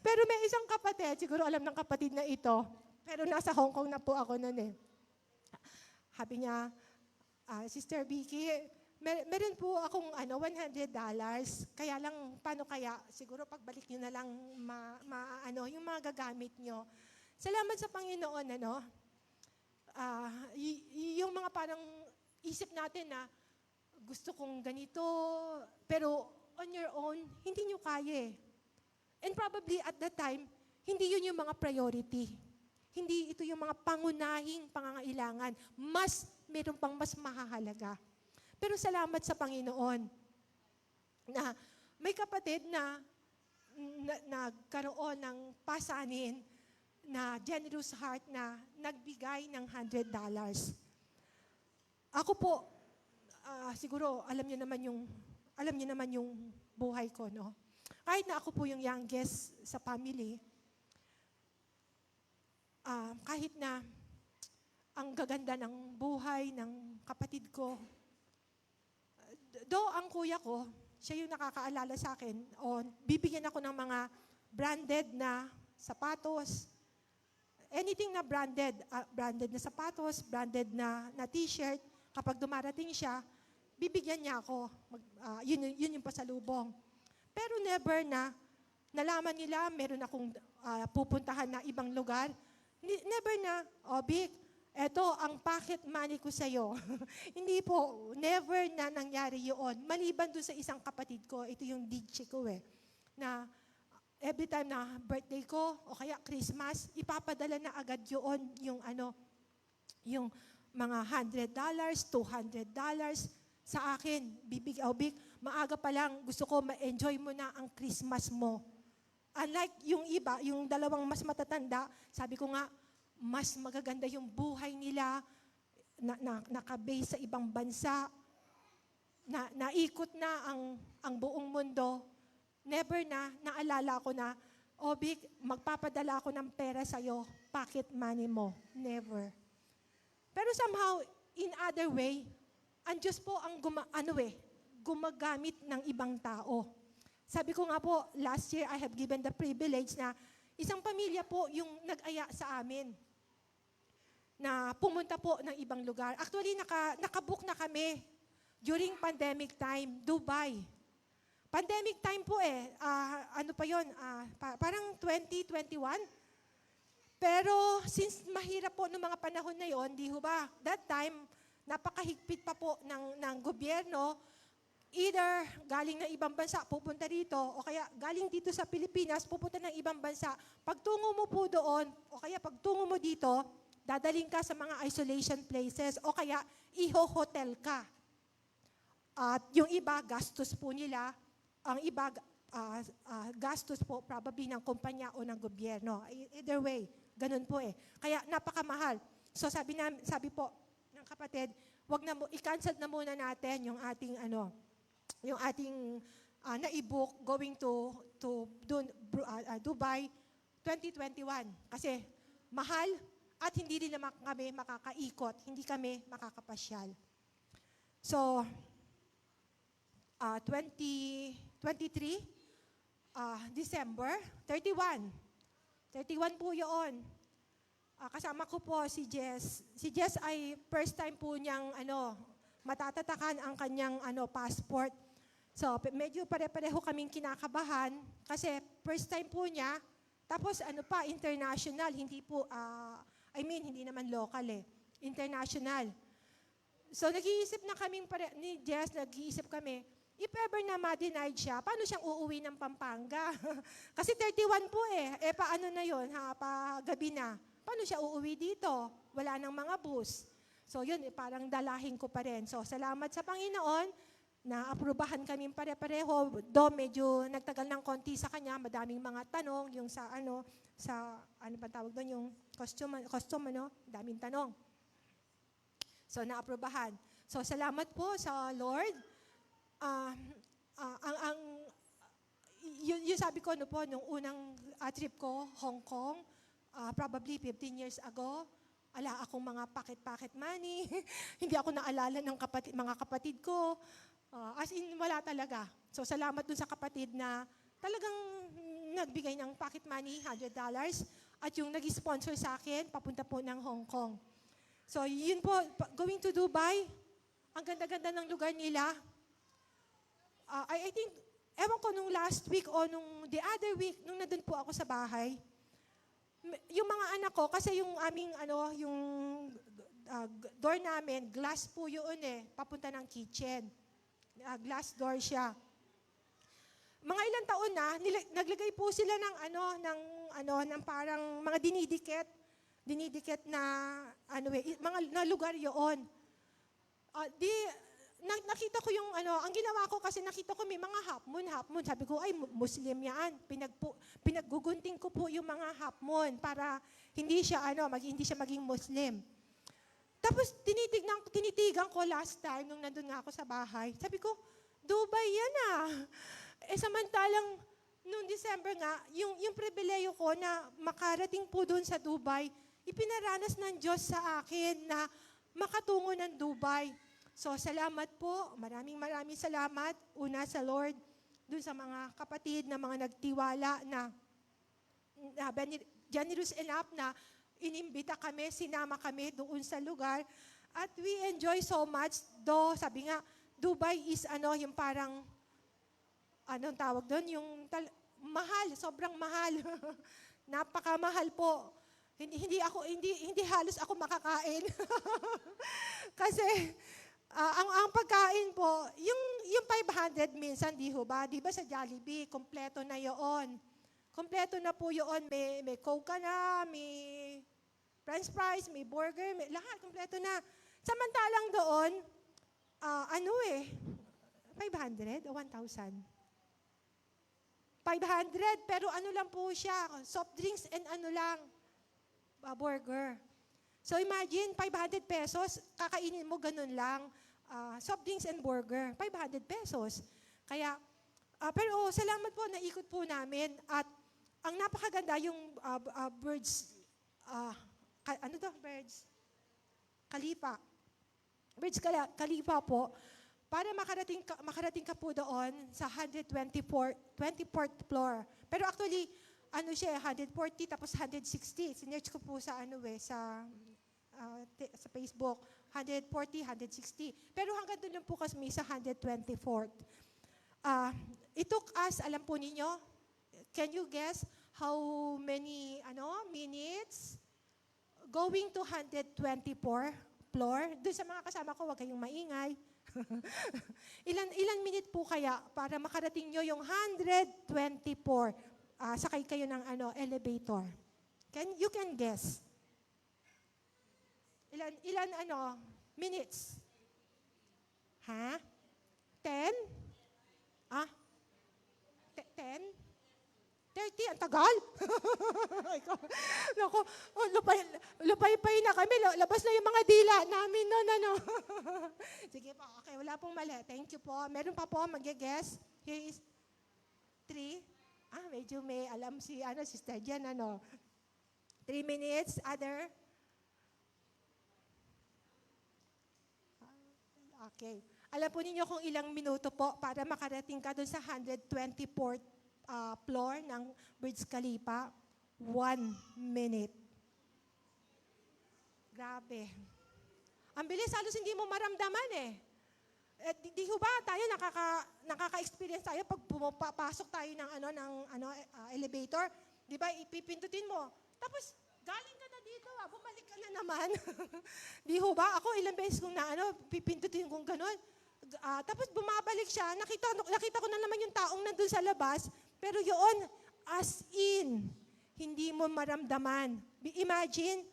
Pero may isang kapatid, siguro alam ng kapatid na ito, pero nasa Hong Kong na po ako nun eh. Sabi niya, Sister Vicky, meron po akong $100. Kaya lang, paano kaya? Siguro pagbalik nyo na lang yung mga gagamit nyo. Salamat sa Panginoon, yung mga parang isip natin na, gusto kong ganito, pero on your own, hindi nyo kaya eh. And probably at that time, hindi yun yung mga priority. Hindi ito yung mga pangunahing pangangailangan. Meron pang mas mahahalaga. Pero salamat sa Panginoon na may kapatid na nagkaroon ng pasanin na generous heart na nagbigay ng $100. Ako po, siguro alam niyo naman yung buhay ko, no? Kahit na ako po yung youngest sa family, kahit na ang gaganda ng buhay ng kapatid ko, ang kuya ko, siya yung nakakaalala sa akin, bibigyan ako ng mga branded na sapatos, anything na branded na sapatos, branded na t-shirt, kapag dumarating siya, bibigyan niya ako. Yun yung pasalubong. Pero never na nalaman nila, meron akong pupuntahan na ibang lugar. Never na, Vic, eto ang pocket money ko sa'yo. Hindi po, never na nangyari yun. Maliban doon sa isang kapatid ko, ito yung DJ ko na every time na birthday ko o kaya Christmas, ipapadala na agad yun yung mga $100, $200 sa akin. Vic, maaga pa lang, gusto ko ma-enjoy mo na ang Christmas mo. Unlike yung iba, yung dalawang mas matatanda, sabi ko nga, mas magaganda yung buhay nila, nakabase sa ibang bansa, naikot na ang buong mundo. Never na, naalala ko na, Vic, magpapadala ako ng pera sa'yo, pocket money mo. Never. Pero somehow, in other way, ang Diyos po ang gumagamit ng ibang tao. Sabi ko nga po, last year I have given the privilege na isang pamilya po yung nag-aya sa amin na pumunta po ng ibang lugar. Actually, nakabook na kami during pandemic time, Dubai. Pandemic time po parang 2021. Pero since mahirap po noong mga panahon na yon, di ho ba? That time, napakahigpit pa po ng gobyerno, either galing ng ibang bansa, pupunta dito, o kaya galing dito sa Pilipinas, pupunta ng ibang bansa. Pagtungo mo po doon, o kaya pagtungo mo dito, dadaling ka sa mga isolation places, o kaya iho-hotel ka. At yung iba, gastos po nila. Ang iba, gastos po probably ng kumpanya o ng gobyerno. Either way, ganun po Kaya napakamahal. So sabi po ng kapatid, i-cancel na muna natin yung ating na-book going to Dubai 2021 kasi mahal at hindi rin naman kami makakaikot, hindi kami makakapasyal. So 2023 December 31 po yun. Kasama ko po si Jess. Si Jess ay first time po niyang matatatakan ang kanyang passport. So, medyo pare-pareho kaming kinakabahan kasi first time po niya. Tapos international, hindi po, hindi naman local international. So, nag-iisip na kaming ni Jess, nag-iisip kami, if ever na ma-denied siya, paano siyang uuwi ng Pampanga? Kasi 31 po paano na yun, gabi na. Paano siya uuwi dito? Wala nang mga bus. So yun, parang dalahin ko pa rin. So salamat sa Panginoon na aprubahan kami pare-pareho. Medyo nagtagal ng konti sa kanya, madaming mga tanong, yung ano pa tawag doon, yung costume, daming tanong. So naaprubahan. So salamat po sa Lord. Yung sabi ko nung unang trip ko, Hong Kong, probably 15 years ago, ala akong mga pocket money. Hindi ako naalala ng mga kapatid ko. As in, wala talaga. So, salamat dun sa kapatid na talagang nagbigay ng pocket money, $100, at yung nag-sponsor sa akin, papunta po ng Hong Kong. So, yun po, going to Dubai, ang ganda-ganda ng lugar nila. I think, ewan ko nung last week o nung the other week, nung nandun po ako sa bahay, yung mga anak ko, kasi yung aming, yung door namin, glass po yun papunta ng kitchen. glass door siya. Mga ilang taon na, naglagay po sila ng parang mga dinidikit na mga na lugar yun. Nakita ko yung ang ginawa ko kasi nakita ko may mga half moon. Sabi ko, ay, Muslim yan. Pinaggugunting ko po yung mga half moon para hindi siya maging Muslim. Tapos tinitigan ko last time nung nandun nga ako sa bahay. Sabi ko, Dubai yan ah. Samantalang noong December nga, yung pribileyo ko na makarating po doon sa Dubai, ipinaranas ng Diyos sa akin na makatungo ng Dubai. So, salamat po. Maraming salamat. Una sa Lord, dun sa mga kapatid na mga nagtiwala na generous enough na inimbita kami, sinama kami doon sa lugar. At we enjoy so much. Though, sabi nga, Dubai is yung parang, anong tawag doon? Mahal, sobrang mahal. Napakamahal po. Hindi halos ako makakain. Kasi, ang pagkain po, yung 500 minsan, di ba? Di ba sa Jollibee, kompleto na yon. Kompleto na po yun. May Coke ka na, may French fries, may burger, lahat, kompleto na. Samantalang doon, 500 o 1,000? 500, pero lang po siya, soft drinks and burger. So imagine, 500 pesos, kakainin mo ganun lang, soft drinks and burger, 500 pesos. Kaya, pero salamat po, naikot po namin. At ang napakaganda yung birds, birds? Khalifa. Birds Khalifa po. Para makarating ka po doon sa 24th floor. Pero actually, 140 tapos 160. Sinerch ko po sa sa Facebook. 140, 160. Pero hanggang doon lang po kami sa 124th. It took us, alam po ninyo, can you guess how many minutes? Going to 124 floor. Doon sa mga kasama ko, huwag kayong maingay. ilan minute po kaya para makarating nyo yung 124? Sakay kayo ng elevator. You can guess. Ilan minutes? 10? 10? 30? Ang tagal? Naku, lupay-pay na kami. Labas na yung mga dila namin. No. Sige po, okay. Wala pong mali. Thank you po. Meron pa po, mag-guess. Here is 3. Medyo may alam si Sister Jen, 3 minutes. Other? Okay. Alam po ninyo kung ilang minuto po para makarating ka doon sa 124th floor ng Burj Khalifa? 1 minute. Grabe. Ang bilis, halos hindi mo maramdaman Di ba tayo nakaka-experience tayo pag pumapasok tayo ng elevator, di ba ipipindutin mo. Tapos galing ka na dito, bumalik ka na naman. Di ba? Ako ilang beses kung pipindutin kong gano'n. Tapos bumabalik siya, nakita ko na naman yung taong nandun sa labas, pero yun, as in, hindi mo maramdaman. Imagine,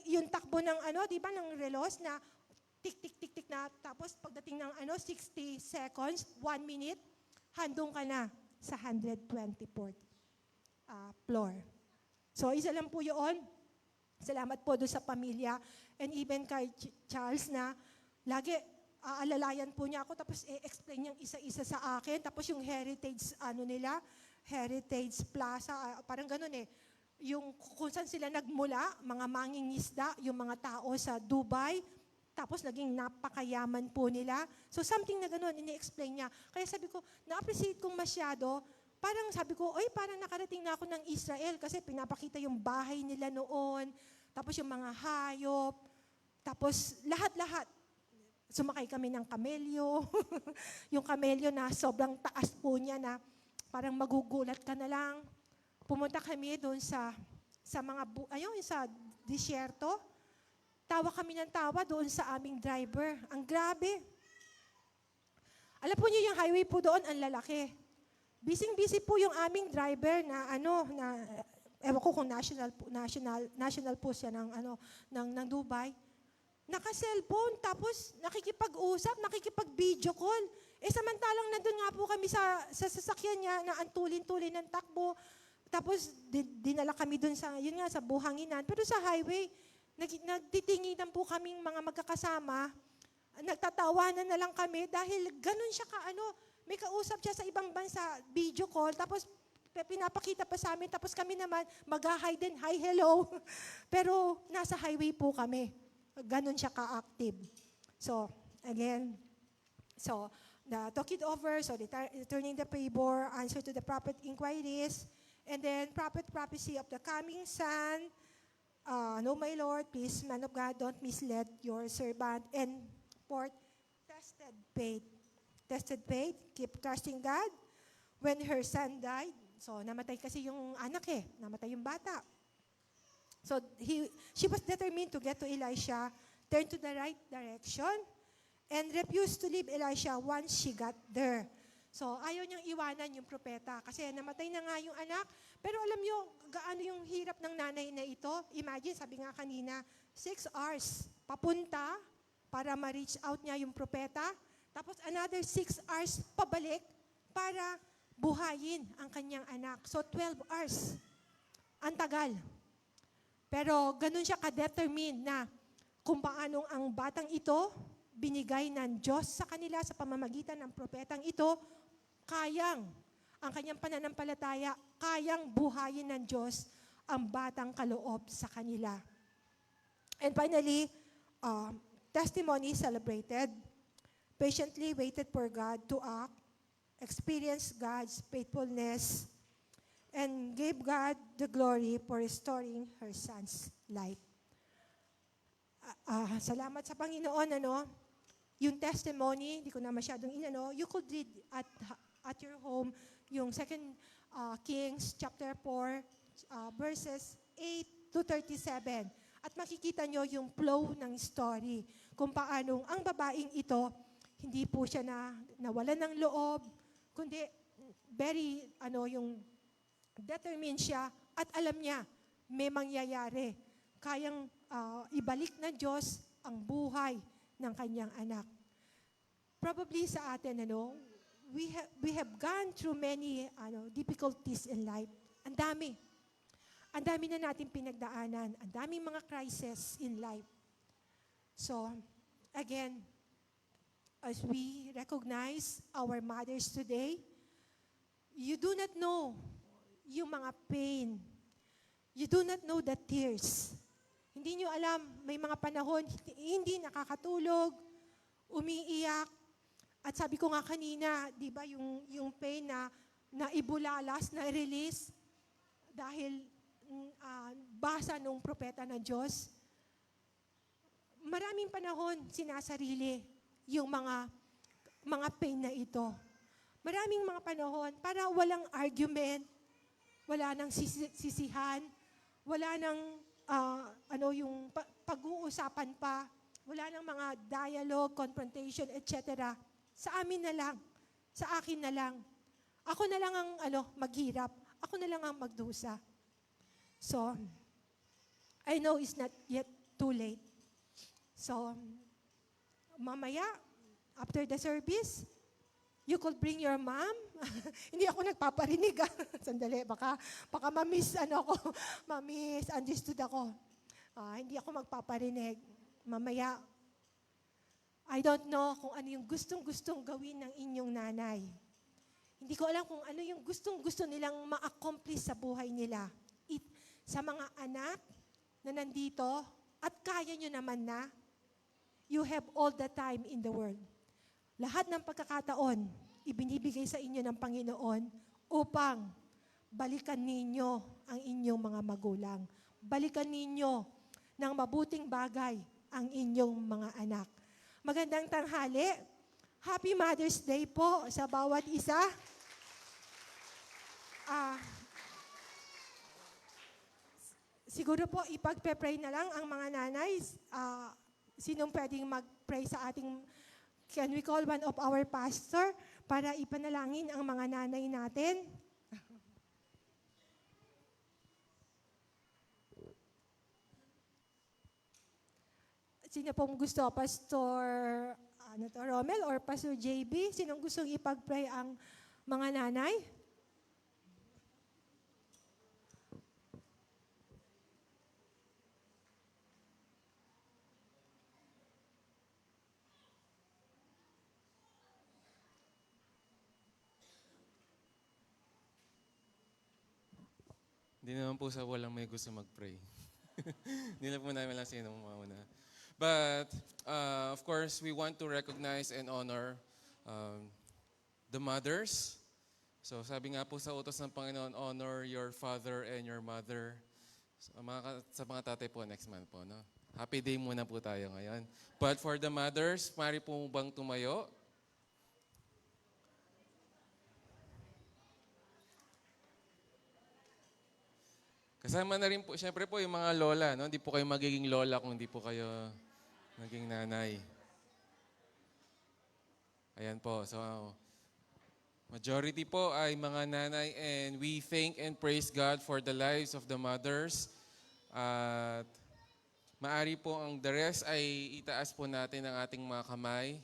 yung takbo ng di ba, ng relos na tik na, tapos pagdating ng 60 seconds, 1 minute, handong ka na sa 124th floor. So, isa lang po yun. Salamat po doon sa pamilya and even kay Charles na lagi aalalayan po niya ako tapos i-explain niyang isa-isa sa akin. Tapos yung heritage, Heritage Plaza, parang ganun yung kung saan sila nagmula, mga mangingisda, yung mga tao sa Dubai, tapos naging napakayaman po nila. So something na gano'n, ini-explain niya. Kaya sabi ko, na-appreciate kong masyado. Parang sabi ko, parang nakarating na ako ng Israel kasi pinapakita yung bahay nila noon. Tapos yung mga hayop. Tapos lahat-lahat. Sumakay kami ng kamelyo. Yung kamelyo na sobrang taas po niya na parang magugulat ka na lang. Pumunta kami doon sa sa disyerto. Tawa kami ng tawa doon sa aming driver. Ang grabe. Alam po niyo yung highway po doon, ang lalaki. Busy po yung aming driver na ewan ko kung national po siya ng Dubai. Naka-cellphone, tapos nakikipag-usap, nakikipag-video call. Samantalang nandun nga po kami sa sasakyan niya na antulin-tulin ng takbo. Tapos dinala kami dun sa buhanginan. Pero sa highway, nagtitinginan po kaming mga magkakasama. Nagtatawanan na lang kami dahil ganun siya may kausap siya sa ibang bansa, video call, tapos pinapakita pa sa amin, tapos kami naman mag-hi din, hi, hello. Pero nasa highway po kami. Ganun siya ka-active. So, again, talk it over, returning the favor, answer to the prophet inquiries, and then prophecy of the coming son. No, my Lord, please, man of God, don't mislead your servant. And fourth, tested faith. Tested faith, keep trusting God. When her son died, so namatay kasi yung anak namatay yung bata. So she was determined to get to Elisha, turn to the right direction, and refused to leave Elisha once she got there. So ayaw niyang iwanan yung propeta kasi namatay na nga yung anak. Pero alam niyo, gaano yung hirap ng nanay na ito? Imagine, sabi nga kanina, 6 hours papunta para ma-reach out niya yung propeta. Tapos another 6 hours pabalik para buhayin ang kanyang anak. So 12 hours. Ang tagal. Pero ganun siya ka-determine na kung paanong ang batang ito binigay ng Diyos sa kanila sa pamamagitan ng propetang ito, ang kanyang pananampalataya, kayang buhayin ng Diyos ang batang kaloob sa kanila. And finally, testimony celebrated. Patiently waited for God to act, experienced God's faithfulness, and gave God the glory for restoring her son's life. Salamat sa Panginoon, yung testimony, hindi ko na masyadong you could read at your home yung 2 Kings chapter 4, verses 8 to 37. At makikita nyo yung flow ng story, kung paanong ang babaeng ito, hindi po siya nawalan ng loob, kundi very, yung determined siya at alam niya, may mangyayari. Kayang ibalik ng Diyos ang buhay ng kanyang anak. Probably sa atin, we have gone through many difficulties in life. Ang dami. Ang dami na natin pinagdaanan. Ang daming mga crises in life. So, again, as we recognize our mothers today, you do not know yung mga pain. You do not know the tears. Hindi nyo alam, may mga panahon, hindi nakakatulog, umiiyak. At sabi ko nga kanina, di ba, yung pain na ibulalas, na release, dahil basa nung propeta ng Diyos. Maraming panahon sinasarili yung mga pain na ito. Maraming mga panahon para walang argument, wala nang sisihan, wala nang yung pag-uusapan pa, wala nang mga dialogue, confrontation, etc. Sa amin na lang, sa akin na lang. Ako na lang ang maghirap, ako na lang ang magdusa. So, I know it's not yet too late. So, mamaya, after the service, you could bring your mom. Hindi ako nagpaparinig. Sandali, baka ma-misunderstood ako. Hindi ako magpaparinig. Mamaya, I don't know kung ano yung gustong-gustong gawin ng inyong nanay. Hindi ko alam kung ano yung gustong-gusto nilang ma-accomplish sa buhay nila. Sa mga anak na nandito, at kaya nyo naman na, you have all the time in the world. Lahat ng pagkakataon, ibinibigay sa inyo ng Panginoon upang balikan ninyo ang inyong mga magulang. Balikan ninyo ng mabuting bagay ang inyong mga anak. Magandang tanghali. Happy Mother's Day po sa bawat isa. Siguro po, ipagpe-pray na lang ang mga nanay. Sinong pwedeng mag-pray sa ating Can we call one of our pastor para ipanalangin ang mga nanay natin? Sino pong gusto? Pastor Romel or Pastor JB? Sinong gustong ipag-pray ang mga nanay? Hindi naman po sa walang may gusto mag-pray. Hindi na po namin lang sino mauna. But, of course, we want to recognize and honor the mothers. So, sabi nga po sa utos ng Panginoon, honor your father and your mother. So, sa mga tatay po, next month po, no? Happy day muna po tayo ngayon. But for the mothers, mari po bang tumayo? Kasama na rin po, syempre po, yung mga lola, no? Hindi po kayo magiging lola kung hindi po kayo naging nanay. Ayan po. So, majority po ay mga nanay and we thank and praise God for the lives of the mothers. At maari po ang the rest ay itaas po natin ang ating mga kamay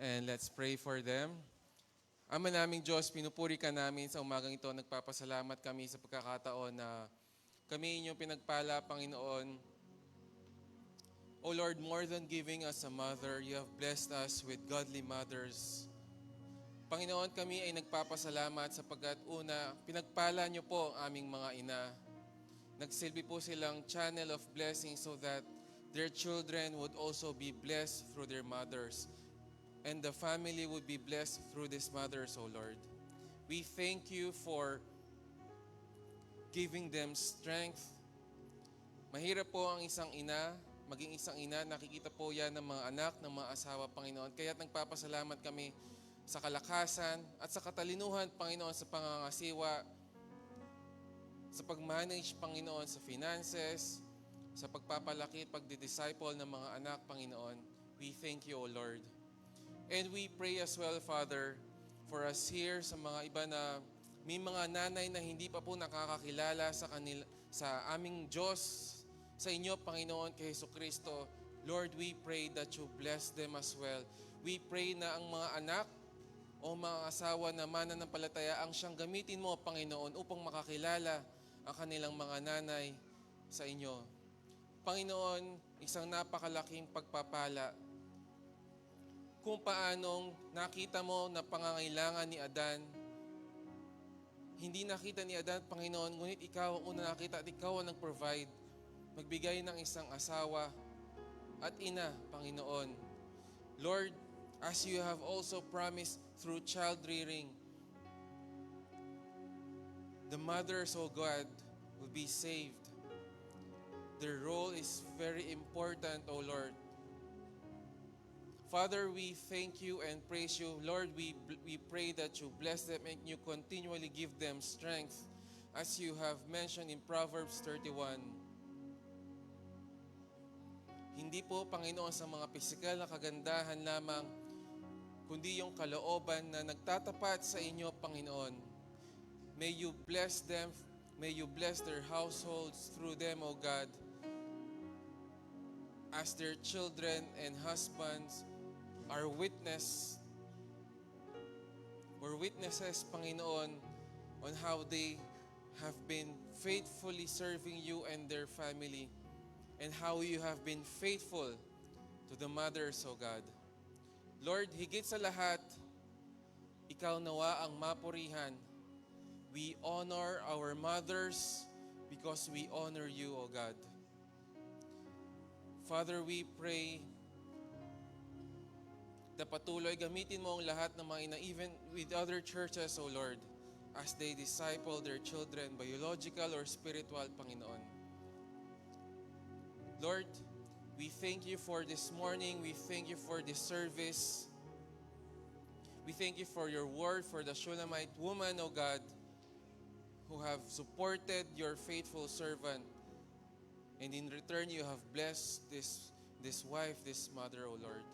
and let's pray for them. Ama naming Diyos, pinupuri ka namin sa umagang ito. Nagpapasalamat kami sa pagkakataon na kami inyong pinagpala, Panginoon. O Lord, more than giving us a mother, you have blessed us with godly mothers. Panginoon, kami ay nagpapasalamat sapagkat una, pinagpala niyo po ang aming mga ina. Nagsilbi po silang channel of blessing so that their children would also be blessed through their mothers. And the family would be blessed through these mothers, O Lord. We thank you for giving them strength. Mahirap po ang isang ina, maging isang ina, nakikita po yan ng mga anak, ng mga asawa, Panginoon. Kaya't nagpapasalamat kami sa kalakasan at sa katalinuhan, Panginoon, sa pangangasiwa, sa pag-manage, Panginoon, sa finances, sa pagpapalaki at pagdidisciple ng mga anak, Panginoon. We thank you, O Lord. And we pray as well, Father, for us here sa mga iba na may mga nanay na hindi pa po nakakakilala sa aming Diyos, sa inyo, Panginoon, kay Jesucristo. Lord, we pray that you bless them as well. We pray na ang mga anak o mga asawa na mananampalataya ang siyang gamitin mo, Panginoon, upang makakilala ang kanilang mga nanay sa inyo. Panginoon, isang napakalaking pagpapala kung paanong nakita mo na pangangailangan ni Adan. Hindi nakita ni Adan, Panginoon, ngunit ikaw ang una nakita at ikaw ang nag-provide. Magbigay ng isang asawa at ina, Panginoon. Lord, as you have also promised through child rearing, the mothers, O God, will be saved. Their role is very important, O Lord. Father, we thank you and praise you. Lord, we pray that you bless them and you continually give them strength as you have mentioned in Proverbs 31. Hindi po, Panginoon, sa mga pisikal na kagandahan lamang, kundi yung kalooban na nagtatapat sa inyo, Panginoon. May you bless them, may you bless their households through them, O God, as their children and husbands are witnesses, Panginoon, on how they have been faithfully serving you and their family, and how you have been faithful to the mothers, O God. Lord, higit sa lahat, ikaw nawa ang mapurihan. We honor our mothers because we honor you, O God. Father, we pray na patuloy gamitin mo ang lahat ng mga ina, even with other churches, O Lord, as they disciple their children, biological or spiritual, Panginoon. Lord, we thank you for this morning. We thank you for this service. We thank you for your word, for the Shulamite woman, O God, who have supported your faithful servant. And in return, you have blessed this wife, this mother, O Lord.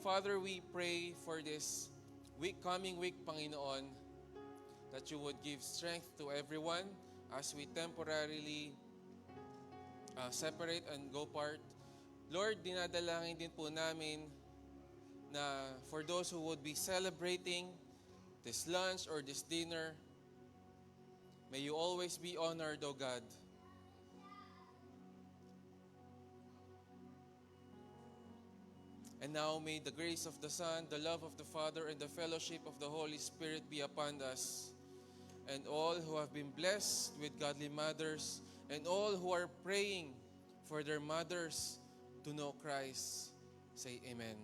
Father, we pray for this coming week, Panginoon, that you would give strength to everyone as we temporarily separate and go apart. Lord, dinadalangin din po namin na for those who would be celebrating this lunch or this dinner, may you always be honored, O God. And now may the grace of the Son, the love of the Father, and the fellowship of the Holy Spirit be upon us. And all who have been blessed with godly mothers, and all who are praying for their mothers to know Christ, say amen.